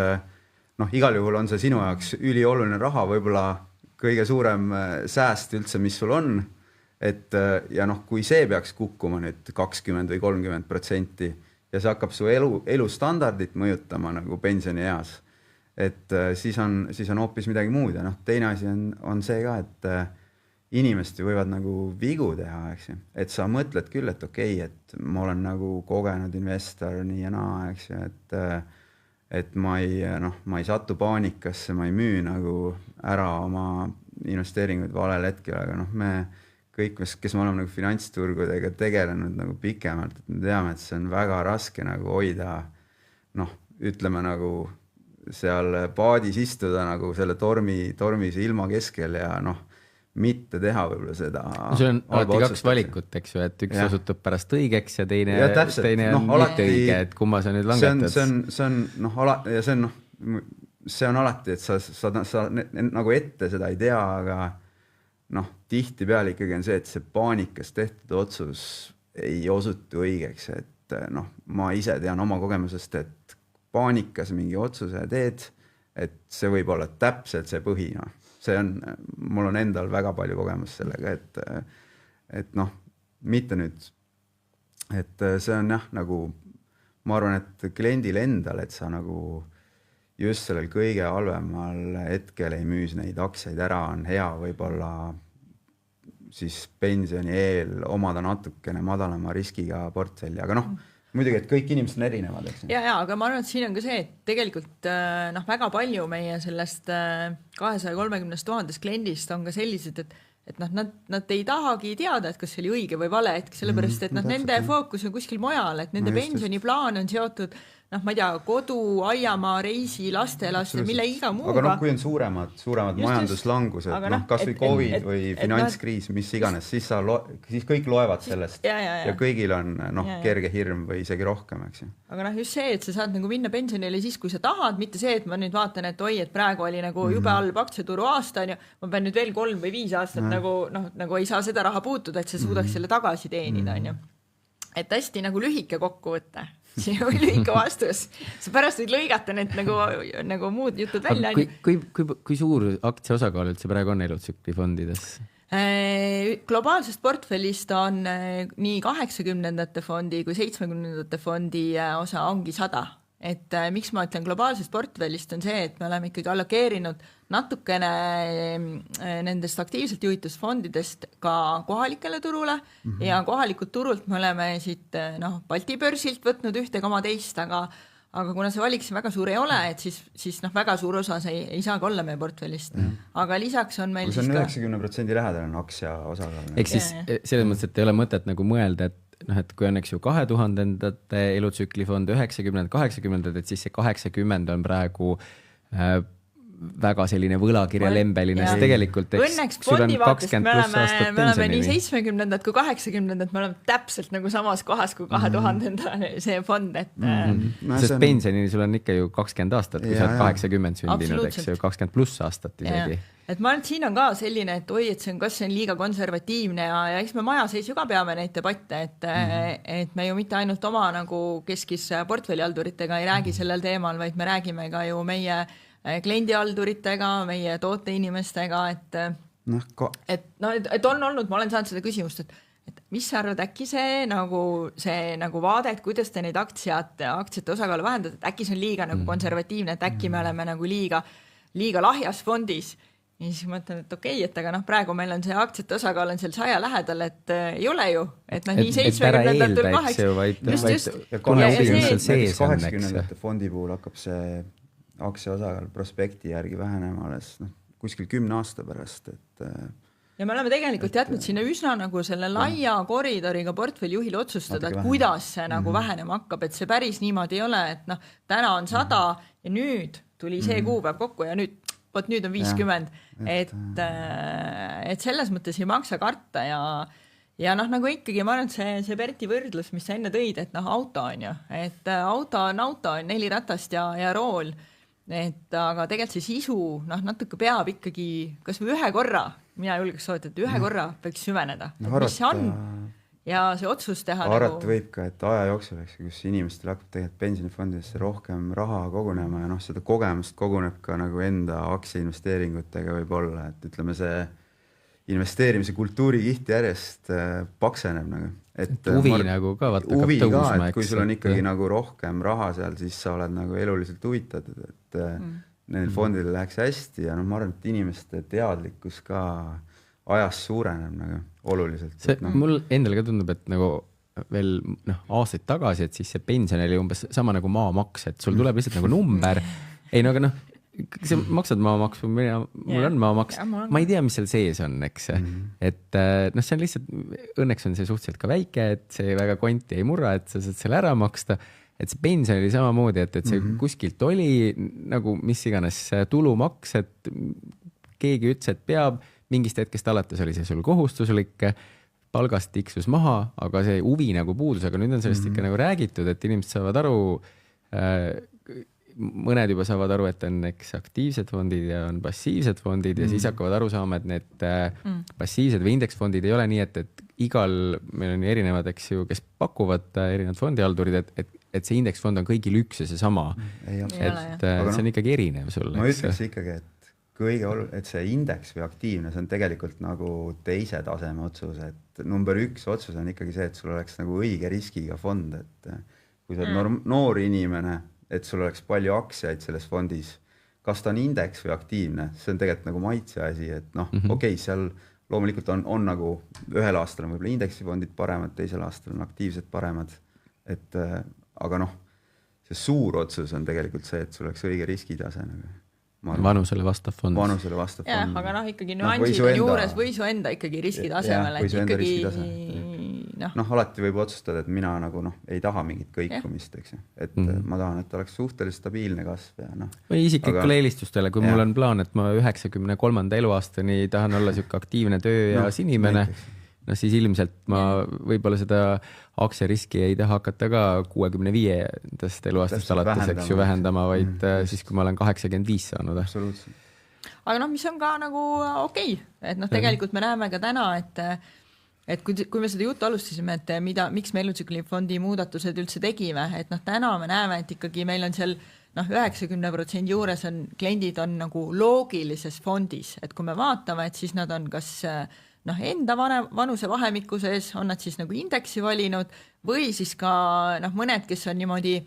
noh, igal juhul on see sinu jaoks ülioluline raha, võib-olla kõige suurem sääst üldse, mis sul on. Et ja noh, kui see peaks kukkuma nüüd 20 või 30% ja see hakkab su elustandardit mõjutama nagu pensioni eas, et siis on hoopis midagi muud ja noh, teine asi on see ka, et inimesed võivad nagu vigu teha, eks ju, et sa mõtled küll, et okei, et ma olen nagu kogenud investor nii ja naa, eks ju, et ma ei satu paanikasse, ma ei müü nagu ära oma investeeringuid valel hetkel, aga noh, me kõik, kes me oleme nagu finantsturgudega tegelenud nagu pikemalt, et me teame, et see on väga raske nagu hoida, noh, ütleme nagu seal paadis istuda nagu selle tormise ilma keskel ja noh, mitte teha võib-olla seda. See on alati kaks valikut, eks ju, et üks osutub pärast õigeks ja teine on mitte õige, et kumma sa nüüd langetad. See on alati, et sa nagu ette seda ei tea, aga noh, tihti peale ikkagi on see, et see paanikas tehtud otsus ei osutu õigeks, et noh, ma ise tean oma kogemusest, et paanikas mingi otsuse teed, et see võib olla täpselt see põhi, noh. Mul on endal väga palju kogemust sellega, et noh, mitte nüüd, et see on jah, nagu ma arvan, et kliendil endal, et sa nagu just sellel kõige halvemal hetkel ei müüs neid aktsiaid ära, on hea võib-olla siis pensioni eel omada natukene madalama riskiga portfelli, aga noh, muidugi, et kõik inimesed on erinevad. Ja, aga ma arvan, et siin on ka see, et tegelikult väga palju meie sellest 230 000 kliendist on ka sellised, et nad ei tahagi teada, et kas see oli õige või vale hetk, sellepärast, et nende fookus on kuskil mujal, et nende pensioniplaan on seotud ma ei tea, kodu, aiamaa, reisi, lastelaste, mille iga muuga. Aga kui on suuremad majanduslangused, kas või COVID või finantskriis, mis iganes, siis kõik loevad sellest ja kõigil on kerge hirm või isegi rohkem, eks ju. Aga just see, et sa saad nagu minna pensionile siis, kui sa tahad, mitte see, et ma nüüd vaatan, et oi, et praegu oli nagu jube halb aktsiaturu aasta, ma pean nüüd veel 3 või 5 aastat nagu ei saa seda raha puutuda, et sa suudaks selle tagasi teenida, on ju. Et hästi nagu lühike kokkuvõte. Siin oli lühike vastus. Sa pärast võid lõigata need nagu muud jutud välja. Kui suur aktsia osakaal üldse praegu on elutsükli fondides? Globaalsest portfellist on nii 80-ndate fondi kui 70-ndate fondi osa ongi 100. Et miks ma ütlen globaalsest portfellist on see, et me oleme ikkagi allokeerinud natukene nendest aktiivselt juhitust fondidest ka kohalikele turule ja kohalikult turult me oleme siit Balti börsilt võtnud 1,2, aga kuna see valik siin väga suur ei ole, et siis väga suur osa see ei saagi olla meie portfellist. Aga lisaks on meil siis ka... 90% lähedal on aktsia osakaal. Eks siis selles mõttes, et ei ole mõtet nagu mõelda, et kui on eks ju 2000-ndate elutsüklifond, 90-ndad, 80-ndad, et siis see 80 on praegu väga selline võlakirjalembeline, siis tegelikult õnneks fondi vaatest me oleme nii 70-ndad kui 80-ndad, me oleme täpselt nagu samas kohas kui 2000-ndad see fond, et sest pensionini sul on ikka ju 20 aastat, kui sa oled 80 sündinud, eks ju, 20 pluss aastat isegi. Et ma arvan, et siin on ka selline, et oi, et kas see on liiga konservatiivne ja eks me maja sees ju ka peame neid debatte, et me ju mitte ainult oma nagu keskis portfellihalduritega ei räägi sellel teemal, vaid me räägime ka ju meie kliendihalduritega, meie tooteinimestega, et on olnud, ma olen saanud seda küsimust, et mis sa arvad, äkki see nagu vaade, et kuidas te neid aktsiate osakaalu vähendada, et äkki see on liiga nagu konservatiivne, et äkki me oleme nagu liiga lahjas fondis. Ja siis mõtlen, et okei, et aga praegu meil on see aktsiate osakaal on seal 100 lähedal, et ei ole ju, et nii 70-ndatel 80-ndate fondi puhul hakkab see aktsia osakaal prospekti järgi vähenema alles kuskil 10 aasta pärast, et ja me oleme tegelikult jätnud sinna üsna nagu selle laia koridoriga portfellijuhil otsustada, et kuidas see nagu vähenema hakkab, et see päris niimoodi ei ole, et täna on 100 ja nüüd tuli see kuupäev kokku ja nüüd on 50, et selles mõttes ei maksa karta ja nagu ikkagi ma arvan, et see Berti võrdlus, mis sa enne tõid, et auto on ju, et auto on 4 ratast ja rool et aga tegelikult see sisu, natuke peab ikkagi kas või ühe korra, mina julgeks soovitada, ühe korra võiks süveneda, mis see on ja see otsus teha. Arvata võib ka, et aja jooksul, kus inimestel hakkab tegelikult pensionifondidesse rohkem raha kogunema ja seda kogemust koguneb ka nagu enda aktsiainvesteeringutega võib-olla, et ütleme see investeerimise kultuurikiht järjest pakseneb nagu. Et huvi nagu ka vaata huvi ka, et kui sul on ikkagi nagu rohkem raha seal, siis sa oled nagu eluliselt huvitatud, et neil fondidel läheks hästi ja ma arvan, et inimeste teadlikkus ka ajas suureneb nagu oluliselt. Mul endal ka tundub, et nagu veel aastaid tagasi, et siis see pension oli umbes sama nagu maamaks, et sul tuleb lihtsalt nagu number. Ei, no aga sa maksad maamaksu, mul on maamaks, ma ei tea, mis seal sees on, eks. Et see on lihtsalt, õnneks on see suhteliselt ka väike, et see väga konti ei murra, et sa saad selle ära maksta. Et see pension oli samamoodi, et see kuskilt oli nagu mis iganes tulumaks, et keegi ütles, et peab, mingist hetkest alates oli see sul kohustuslik, palgast tiksus maha, aga see huvi nagu puudus, aga nüüd on sellest ikka nagu räägitud, et inimesed saavad aru, mõned juba saavad aru, et on aktiivsed fondid ja on passiivsed fondid ja siis hakkavad aru saama, et need passiivsed või indeksfondid ei ole nii, et igal, meil on erinevad, eks ju, kes pakuvad erinevad fondihaldurid, et see indeksfond on kõigil üks ja see sama. Et see on ikkagi erinev sulle. Ma ütleks ikkagi, et see indeks või aktiivne, see on tegelikult nagu teise taseme otsus, et number 1 otsus on ikkagi see, et sul oleks nagu õige riskiga fond, et kui sa oled noor inimene, et sul oleks palju aktsiaid selles fondis, kas ta on indeks või aktiivne, see on tegelikult nagu maitse asi, et okei, seal loomulikult on nagu ühel aastal on võib-olla indeksifondid paremad, teisel aastal on aktiivsed paremad, et aga see suur otsus on tegelikult see, et sul oleks õige riskitase nagu. Vanusele vastav fond. Vanusele vastav fond. Jah, aga ikkagi nüansid on juures või su enda ikkagi riskitasemel, et ikkagi alati võib otsustada, et mina nagu ei taha mingit kõikumist, eks ju. Et ma tahan, et oleks suhteliselt stabiilne kasv ja või isiklikule eelistustele, kui mul on plaan, et ma 93. eluaastani tahan olla siuke aktiivne töö ja sinimene, siis ilmselt ma võib-olla seda aktsiariski ei taha hakata ka 65. eluaastast alates, eks ju, vähendama, vaid siis, kui ma olen 85 saanud. Absoluutselt. Aga mis on ka nagu okei, et tegelikult me näeme ka täna, et kui me seda juttu alustasime, et miks me Elutsikli fondi muudatused üldse tegime, et täna me näeme, et ikkagi meil on seal 90% juures on kliendid on nagu loogilises fondis, et kui me vaatame, et siis nad on kas enda vanuse vahemiku sees, on nad siis nagu indeksi valinud või siis ka mõned, kes on niimoodi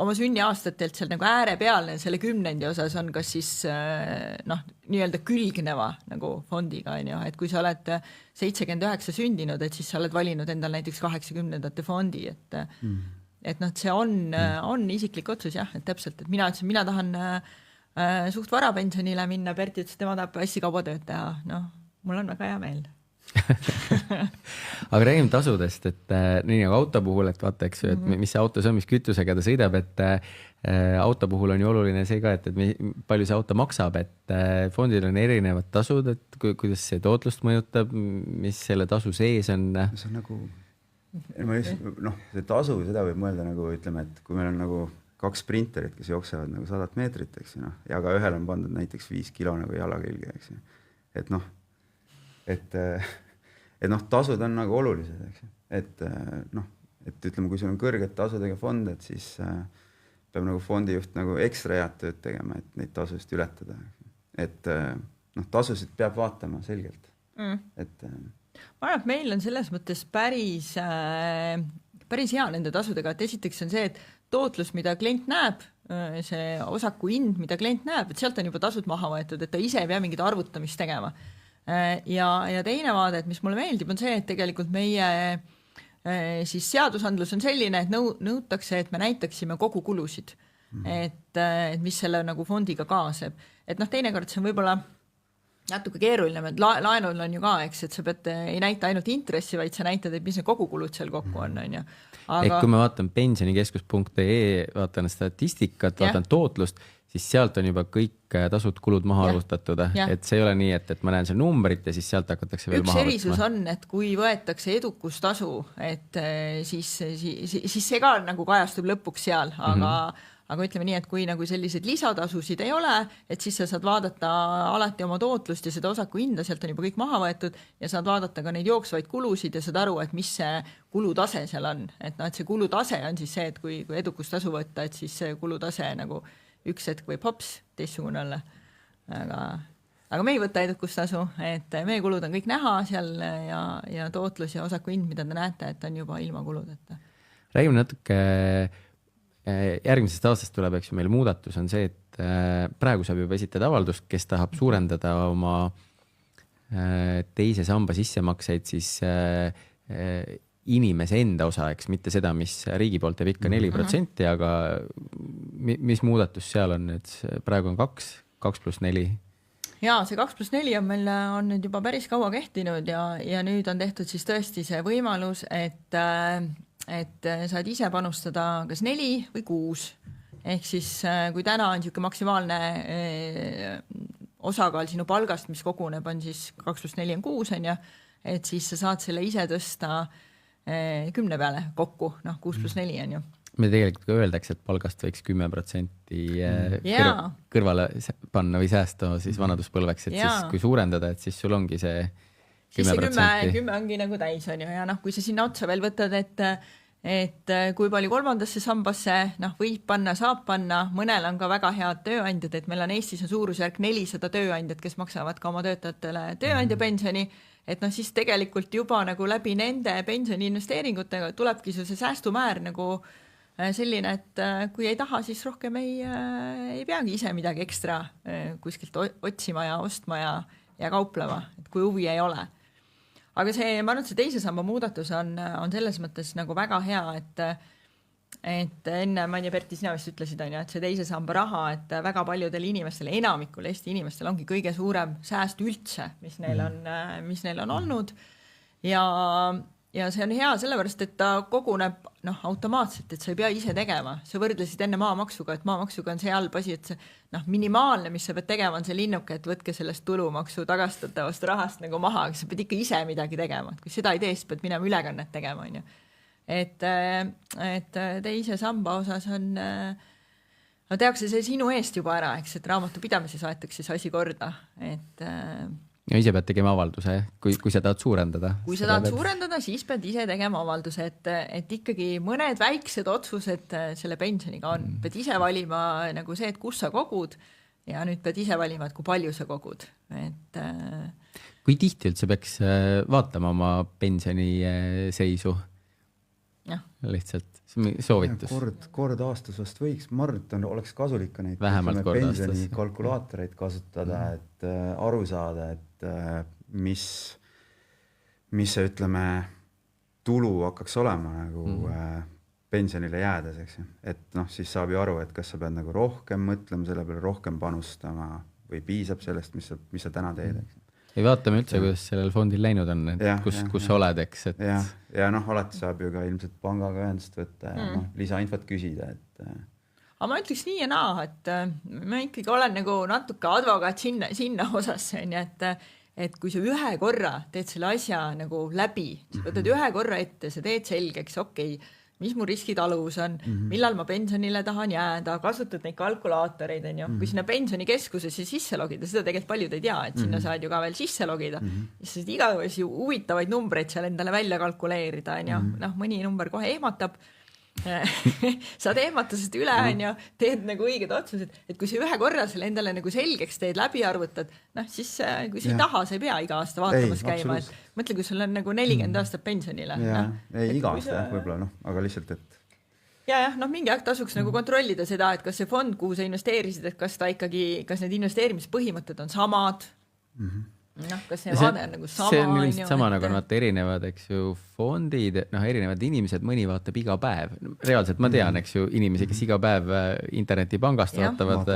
oma sünniaastatelt seal nagu ääre peal selle 10. osas on kas siis nii-öelda külgneva nagu fondiga, et kui sa oled 79 sündinud, et siis sa oled valinud endal näiteks 80. fondi, et see on isiklik otsus jah, et täpselt, et mina ütlesin, mina tahan suht varapensionile minna, Berti ütles, tema tahab hästi kaua tööd teha, mul on väga hea meel. Aga räägime tasudest, et nii nagu auto puhul, et vaata, eks ju, et mis see autos on, mis kütusega ta sõidab, et auto puhul on ju oluline see ka, et palju see auto maksab, et fondil on erinevad tasud, et kuidas see tootlust mõjutab, mis selle tasu sees on. See on nagu, see tasu, seda võib mõelda nagu, ütleme, et kui meil on nagu 2 sprinterit, kes jooksevad nagu 100 meetrit, eks ju, ja ka ühel on pandud näiteks 5 kilo nagu jala külge, eks ju, et tasud on nagu olulised, eks ju, et ütleme, kui sul on kõrged tasudega fond, et siis peab nagu fondijuht nagu ekstra head tööd tegema, et neid tasust ületada, et tasusid peab vaatama selgelt, et ma arvan, et meil on selles mõttes päris hea nende tasudega, et esiteks on see, et tootlus, mida klient näeb, see osaku hind, mida klient näeb, et sealt on juba tasud maha võetud, et ta ise ei pea mingit arvutamist tegema. Ja teine vaade, et mis mulle meeldib, on see, et tegelikult meie siis seadusandlus on selline, et nõutakse, et me näitaksime kogu kulusid, et mis selle nagu fondiga kaaseb. Et teinekord see on võib-olla natuke keeruline, et laenul on ju ka, eks, et sa pead, ei näita ainult intressi, vaid sa näitad, et mis need kogukulud seal kokku on ju. Aga kui ma vaatan pensionikeskus.ee, vaatan statistikat, vaatan tootlust, siis sealt on juba kõik tasud, kulud maha arvutatud. Et see ei ole nii, et ma näen seal numbrit ja siis sealt hakatakse veel maha võtma. Üks erisus on, et kui võetakse edukustasu, et siis see ka nagu kajastub lõpuks seal, aga ütleme nii, et kui nagu selliseid lisatasusid ei ole, et siis sa saad vaadata alati oma tootlust ja seda osaku hinda, sealt on juba kõik maha võetud ja saad vaadata ka neid jooksvaid kulusid ja saad aru, et mis see kulutase seal on. Et see kulutase on siis see, et kui edukustasu võtta, et siis see kulutase nagu üks hetk võib hops teistsugune olla. Aga me ei võta edukustasu, et meie kulud on kõik näha seal ja tootlus ja osaku hind, mida te näete, et on juba ilma kuludeta. Räägime natuke järgmisest aastast tuleb, eks ju, meil muudatus on see, et praegu saab juba esitada avaldust, kes tahab suurendada oma teise samba sissemakseid siis inimese enda osa, eks mitte seda, mis riigi poolt teeb ikka 4%, aga mis muudatus seal on, et praegu on 2+4? Jaa, see 2+4 on meil on nüüd juba päris kaua kehtinud ja nüüd on tehtud siis tõesti see võimalus, et saad ise panustada kas 4 või 6. Ehk siis kui täna on niisugune maksimaalne osakaal sinu palgast, mis koguneb, on siis 2+4 on 6, on ja, et siis sa saad selle ise tõsta 10 peale kokku, 6+4 on ju. Me tegelikult ka öeldakse, et palgast võiks 10% kõrvale panna või säästa siis vanaduspõlveks, et siis kui suurendada, et siis sul ongi see 10%. 10 ongi nagu täis on ju ja kui sa sinna otsa veel võtad, et kui palju kolmandasse sambasse võib panna, saab panna, mõnel on ka väga head tööandjad, et meil on Eestis on suurusjärk 400 tööandjad, kes maksavad ka oma töötajatele tööandja pensioni, et siis tegelikult juba nagu läbi nende pensioni investeeringutega tulebki see säästumäär nagu selline, et kui ei taha, siis rohkem ei peagi ise midagi ekstra kuskilt otsima ja ostma ja kauplema, et kui huvi ei ole. Aga ma arvan, et see teise samba muudatus on selles mõttes nagu väga hea, et enne, ma ei tea, Berti, sina vist ütlesid, et see teise samba raha, et väga paljudel inimestel, enamikul Eesti inimestel ongi kõige suurem sääst üldse, mis neil on olnud ja see on hea sellepärast, et ta koguneb automaatselt, et sa ei pea ise tegema. Sa võrdlesid enne maamaksuga, et maamaksuga on see halb asi, et see minimaalne, mis sa pead tegema, on see linnuke, et võtke sellest tulumaksu tagastatavast rahast nagu maha, aga sa pead ikka ise midagi tegema. Kui seda ei tee, siis pead minema ülekannet tegema. On ju. Et teise samba osas tehakse see sinu eest juba ära, eks, et raamatupidamises aetakse see asi korda. Ja ise pead tegema avalduse, kui sa tahad suurendada. Kui sa tahad suurendada, siis pead ise tegema avalduse, et ikkagi mõned väiksed otsused selle pensioniga on. Pead ise valima nagu see, et kus sa kogud ja nüüd pead ise valima, et kui palju sa kogud. Kui tihti üldse peaks vaatama oma pensioni seisu? Lihtsalt soovitus. Kord aastas vast võiks, ma arvan, et oleks kasulik ka neid pensioni kalkulaatoreid kasutada, et aru saada, et mis see, ütleme, tulu hakkaks olema nagu pensionile jäädes, eks. Et siis saab ju aru, et kas sa pead nagu rohkem mõtlema selle peale, rohkem panustama või piisab sellest, mis sa täna teed, eks. Ei vaatame üldse, kuidas sellel fondil läinud on, et kus oled, eks. Ja alati saab ju ka ilmselt pangaga ühendust võtta ja lisainfot küsida, et... Aga ma ütleks nii ja naa, et ma ikkagi olen nagu natuke advokaat sinna osasse, et kui sa ühe korra teed selle asja nagu läbi, sa võtad ühe korra ette, sa teed selgeks, okei, mis mu riskitaluvus on, millal ma pensionile tahan jääda, kasutad neid kalkulaatoreid, on ju. Kui sinna pensionikeskusesse sisse logida, seda tegelikult paljud ei tea, et sinna saad ju ka veel sisse logida. Siis igavesi huvitavaid numbreid seal endale välja kalkuleerida, on ju. Mõni number kohe ehmatab. Saad ehmatusest üle, on ju, teed nagu õiged otsused, et kui sa ühe korra selle endale nagu selgeks teed, läbi arvutad, siis kui sa ei taha, sa ei pea iga aasta vaatamas käima, et mõtle, kui sul on nagu 40 aastat pensionile. Ei, iga aasta võib-olla, aga lihtsalt, et mingi aeg tasuks nagu kontrollida seda, et kas see fond, kuhu sa investeerisid, et kas need investeerimispõhimõtted on samad, kas see vaade on nagu sama. See on ilmselt sama nagu nad erinevad, eks ju, fondid, erinevad inimesed, mõni vaatab iga päev. Reaalselt ma tean, eks ju, inimesi, kes iga päev internetipangast vaatavad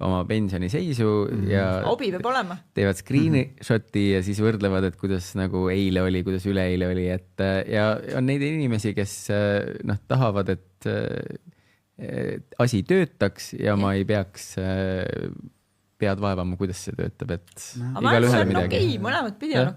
oma pensioni seisu ja obi peab olema. Teevad screenshoti ja siis võrdlevad, et kuidas nagu eile oli, kuidas üleeile oli. Ja on neid inimesi, kes tahavad, et asi töötaks ja ma ei peaks pead vaevama, kuidas see töötab, et igal ühel midagi. Okei, mõlemad pidi on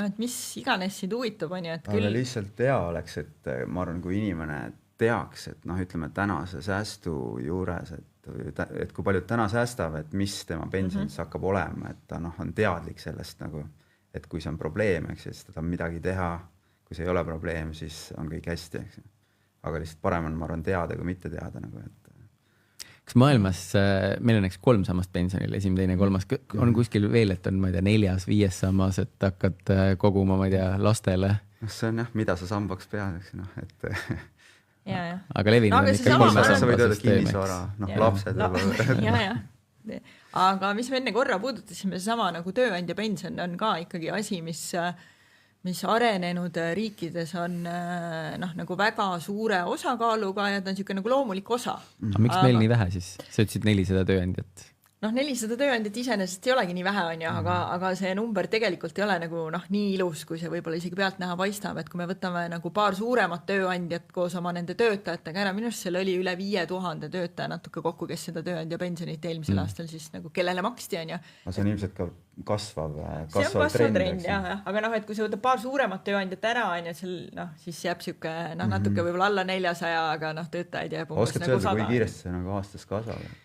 et mis iganes sind huvitab, on ju, et küll. Aga lihtsalt hea oleks, et ma arvan, kui inimene teaks, et noh, ütleme tänase säästu juures, et kui paljud täna säästavad, et mis tema pensionis hakkab olema, et ta noh, on teadlik sellest nagu, et kui see on probleem, eks, siis ta tahab midagi teha, kui see ei ole probleem, siis on kõik hästi, eks. Aga lihtsalt parem on, ma arvan, teada kui mitte teada nagu, et kas maailmas, meil on eks 3 sammast pensionil, 1., 2., 3, on kuskil veel, et on, ma ei tea, 4., 5. sammas, et hakkad koguma, ma ei tea, lastele? See on jah, mida sa sambaks pead, eks, noh, et aga levinud on ikka 3 sa võid samba öelda süsteem. kinnisvara, noh, lapsed. Aga mis me enne korra puudutasime, sama nagu tööandja pension on ka ikkagi asi, mis arenenud riikides on noh, nagu väga suure osakaaluga ja ta on niisugune nagu loomulik osa. Aga miks meil nii vähe siis? Sa ütlesid 400 tööandjat. Noh, 400 tööandjat iseenesest ei olegi nii vähe, on ju, aga see number tegelikult ei ole nagu noh, nii ilus, kui see võib-olla isegi pealt näha paistab, et kui me võtame nagu paar suuremat tööandjat koos oma nende töötajatega ära, minu arust seal oli üle 5000 töötaja natuke kokku, kes seda tööandja pensionit eelmisel aastal siis nagu kellele maksti, on ju. Aga see on ilmselt ka kasvav trend, jah. Aga noh, et kui sa võtad paar suuremat tööandjat ära, on ju, noh, siis jääb siuke noh, natuke võib-olla alla 400, aga noh, töötajaid jääb umbes nagu 100. Oskad öelda, kui kiiresti see nagu aastas kasvab?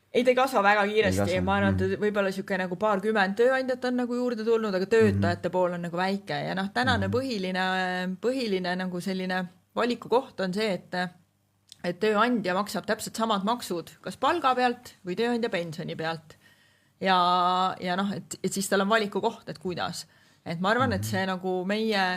Ei, ta ei kasva väga kiiresti. Ma arvan, et võib-olla siuke nagu 20 tööandjat on nagu juurde tulnud, aga töötajate pool on nagu väike ja noh, tänane põhiline nagu selline valikukoht on see, et tööandja maksab täpselt samad maksud, kas palga pealt või tööandja pensioni pealt. Ja noh, et siis tal on valikukoht, et kuidas. Et ma arvan, et see nagu meie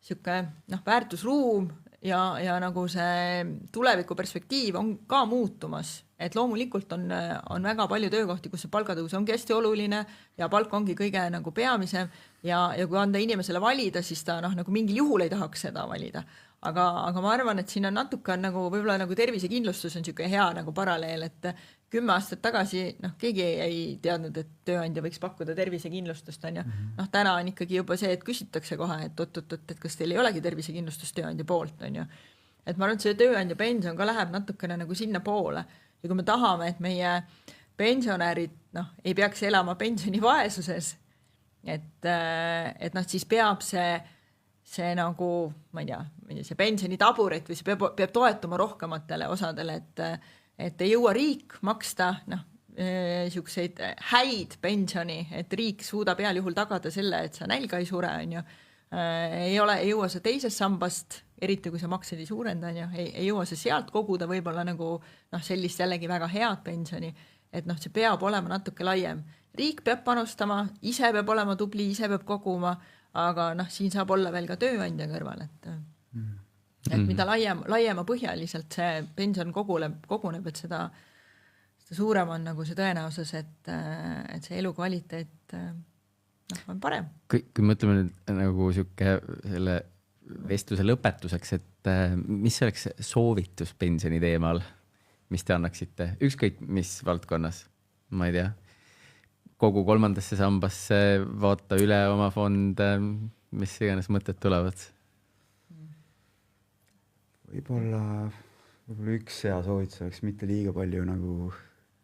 siuke noh, väärtusruum ja nagu see tuleviku perspektiiv on ka muutumas, et loomulikult on väga palju töökohti, kus see palgatõus ongi hästi oluline ja palk ongi kõige nagu peamisem ja kui anda inimesele valida, siis ta noh, nagu mingil juhul ei tahaks seda valida. Aga ma arvan, et siin on natuke nagu võib-olla nagu tervisekindlustus on siuke hea nagu paralleel, et 10 aastat tagasi noh, keegi ei teadnud, et tööandja võiks pakkuda tervisekindlustust, on ju. Noh, täna on ikkagi juba see, et küsitakse kohe, et kas teil ei olegi tervisekindlustust tööandja poolt, on ju. Et ma arvan, et see tööandja pension ka läheb natukene nagu sinna poole. Ja kui me tahame, et meie pensionärid noh, ei peaks elama pensionivaesuses, et noh, siis peab see nagu, ma ei tea, see pensionitaburet või see peab toetuma rohkematele osadele, et ei jõua riik maksta noh, siukseid häid pensioni, et riik suudab heal juhul tagada selle, et sa nälga ei sure, on ju. Ei jõua sa teisest sambast, eriti kui sa maksed ei suurenda, on ju, ei jõua sa sealt koguda võib-olla nagu noh, sellist jällegi väga head pensioni, et noh, see peab olema natuke laiem. Riik peab panustama, ise peab olema tubli, ise peab koguma, aga noh, siin saab olla veel ka tööandja kõrval, et mida laiema põhjaliselt see pension koguneb, et seda suurem on nagu see tõenäosus, et see elukvaliteet on parem. Kui mõtleme nüüd nagu siuke selle vestluse lõpetuseks, et mis oleks soovitus pensioni teemal, mis te annaksite? Ükskõik mis valdkonnas, ma ei tea, kogu 3. sambasse, vaata üle oma fond, mis iganes mõtted tulevad? Võib-olla üks hea soovitus oleks mitte liiga palju nagu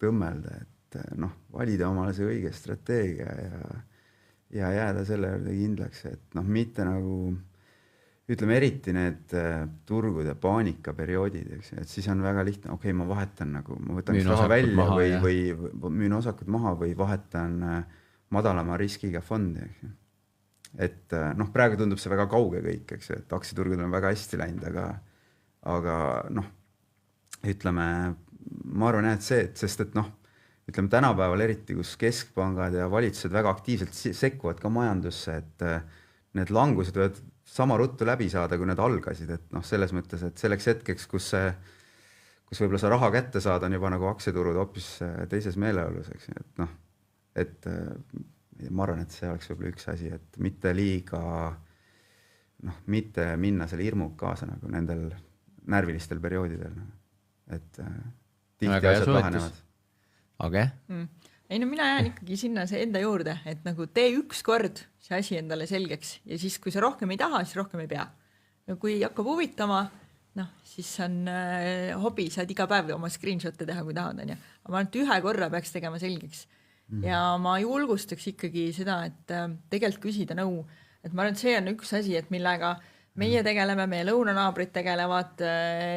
tõmmelda, et noh, valida omale see õige strateegia ja jääda selle juurde kindlaks, et noh, mitte nagu ütleme eriti need turgude paanikaperioodid, eks, et siis on väga lihtne, okei, ma vahetan nagu, ma võtan raha välja või müün osakud maha või vahetan madalama riskiga fondi, eks. Et noh, praegu tundub see väga kauge kõik, eks, et aktsiaturgudel on väga hästi läinud, aga noh, ütleme, ma arvan, sest et noh, ütleme tänapäeval eriti, kus keskpangad ja valitsused väga aktiivselt sekkuvad ka majandusse, et need langused võivad sama ruttu läbi saada, kui need algasid, et noh, selles mõttes, et selleks hetkeks, kus võib-olla sa raha kätte saad, on juba nagu aktsiaturud hoopis teises meeleolus, eks, et noh, et ma arvan, et see oleks võib-olla üks asi, et mitte liiga noh, mitte minna selle hirmuga kaasa nagu nendel närvilistel perioodidel, et tihti asjad lahenevad. Okay. Ei no mina jään ikkagi sinna see enda juurde, et nagu tee üks kord see asi endale selgeks ja siis kui sa rohkem ei taha, siis rohkem ei pea. Ja kui hakkab huvitama, noh, siis on hobi, saad iga päev oma screenshot'e teha, kui tahad, on ju. Aga ma ainult ühe korra peaks tegema selgeks. Ja ma julgustaks ikkagi seda, et tegelikult küsida nõu. Et ma arvan, et see on üks asi, et millega meie tegeleme, meie lõunanaabrid tegelevad,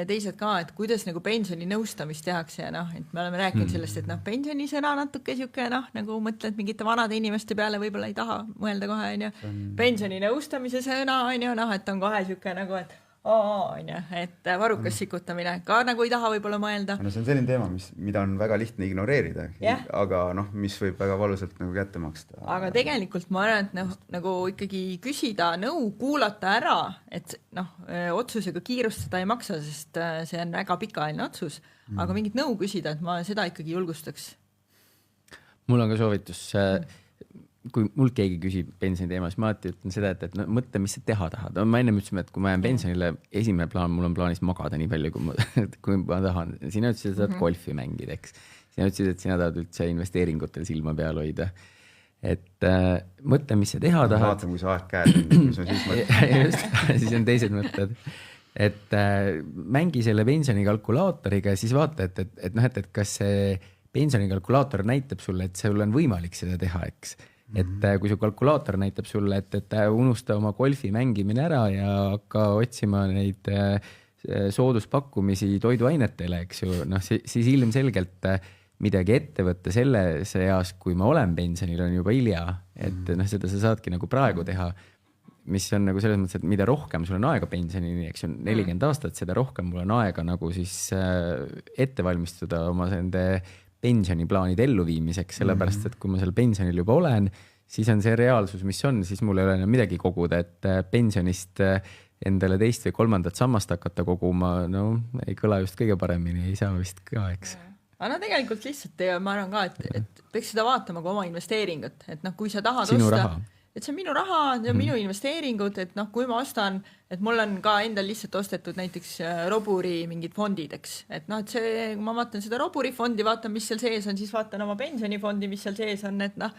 teised ka, et kuidas nagu pensioninõustamist tehakse ja noh, et me oleme rääkinud sellest, et noh, pensionisõna natuke sihuke noh, nagu mõtled mingite vanade inimeste peale, võib-olla ei taha mõelda kohe, on ju. Pensioninõustamise sõna, on ju, noh, et on kohe sihuke nagu, et on ju, et varukas sikutamine ka nagu ei taha võib-olla mõelda. No see on selline teema, mida on väga lihtne ignoreerida, aga noh, mis võib väga valusalt nagu kätte maksta. Aga tegelikult ma arvan, et nagu ikkagi küsida nõu, kuulata ära, et noh, otsusega kiirustada ei maksa, sest see on väga pikaajaline otsus, aga mingit nõu küsida, et ma seda ikkagi julgustaks. Mul on ka soovitus, kui mul keegi küsib pensioni teema, siis ma alati ütlen seda, et no, mõtle, mis sa teha tahad. Ma ennem ütlesime, et kui ma jään pensionile, esimene plaan, mul on plaanis magada nii palju, kui ma tahan. Sina ütlesid, et sa tahad golfi mängida, eks. Sina ütlesid, et sina tahad üldse investeeringutel silma peal hoida. Et mõtle, mis sa teha tahad. Vaatame, kui sa aeg käed, mis on siis mõtled. Siis on teised mõtted. Et mängi selle pensionikalkulaatoriga ja siis vaata, et kas see pensionikalkulaator näitab sulle, et sul on võimalik seda teha, eks. Et kui su kalkulaator näitab sulle, et unusta oma golfi mängimine ära ja hakka otsima neid sooduspakkumisi toiduainetele, eks ju, noh, siis ilmselgelt midagi ette võtta selles eas, kui ma olen pensionil, on juba hilja, et noh, seda sa saadki nagu praegu teha, mis on nagu selles mõttes, et mida rohkem sul on aega pensionini, eks ju, 40 aastat, seda rohkem mul on aega nagu siis ette valmistuda oma nende pensioniplaanide elluviimiseks, sellepärast, et kui ma seal pensionil juba olen, siis on see reaalsus, mis on, siis mul ei ole enam midagi koguda, et pensionist endale teist või kolmandat sammast hakata koguma, no ei kõla just kõige paremini, ei saa vist ka, eks. Aga no tegelikult lihtsalt ma arvan ka, et peaks seda vaatama kui oma investeeringut, et noh, kui sa tahad sinu osta, raha. Et see on minu raha, see on minu investeeringud, et noh, kui ma ostan, et mul on ka endal lihtsalt ostetud näiteks Roburi mingid fondid, eks. Et noh, et see, kui ma vaatan seda Roburi fondi, vaatan, mis seal sees on, siis vaatan oma pensionifondi, mis seal sees on, et noh,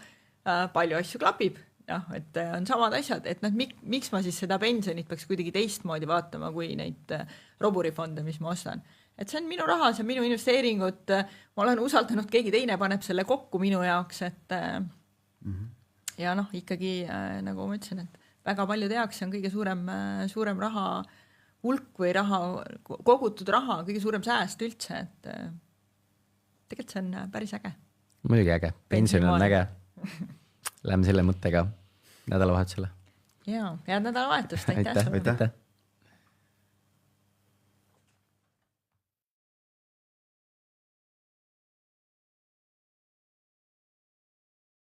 palju asju klapib, noh, et on samad asjad, et noh, miks ma siis seda pensionit peaks kuidagi teistmoodi vaatama kui neid Roburi fonde, mis ma ostan. Et see on minu raha, see on minu investeeringud, ma olen usaldanud, keegi teine paneb selle kokku minu jaoks, et ja noh, ikkagi nagu ma ütlesin, et väga paljude jaoks on kõige suurem raha hulk või kogutud raha, kõige suurem sääst üldse, et tegelikult see on päris äge. Muidugi äge, pension on äge. Läheme selle mõttega nädalavahetusele. Jaa, head nädalavahetust, aitäh! Aitäh!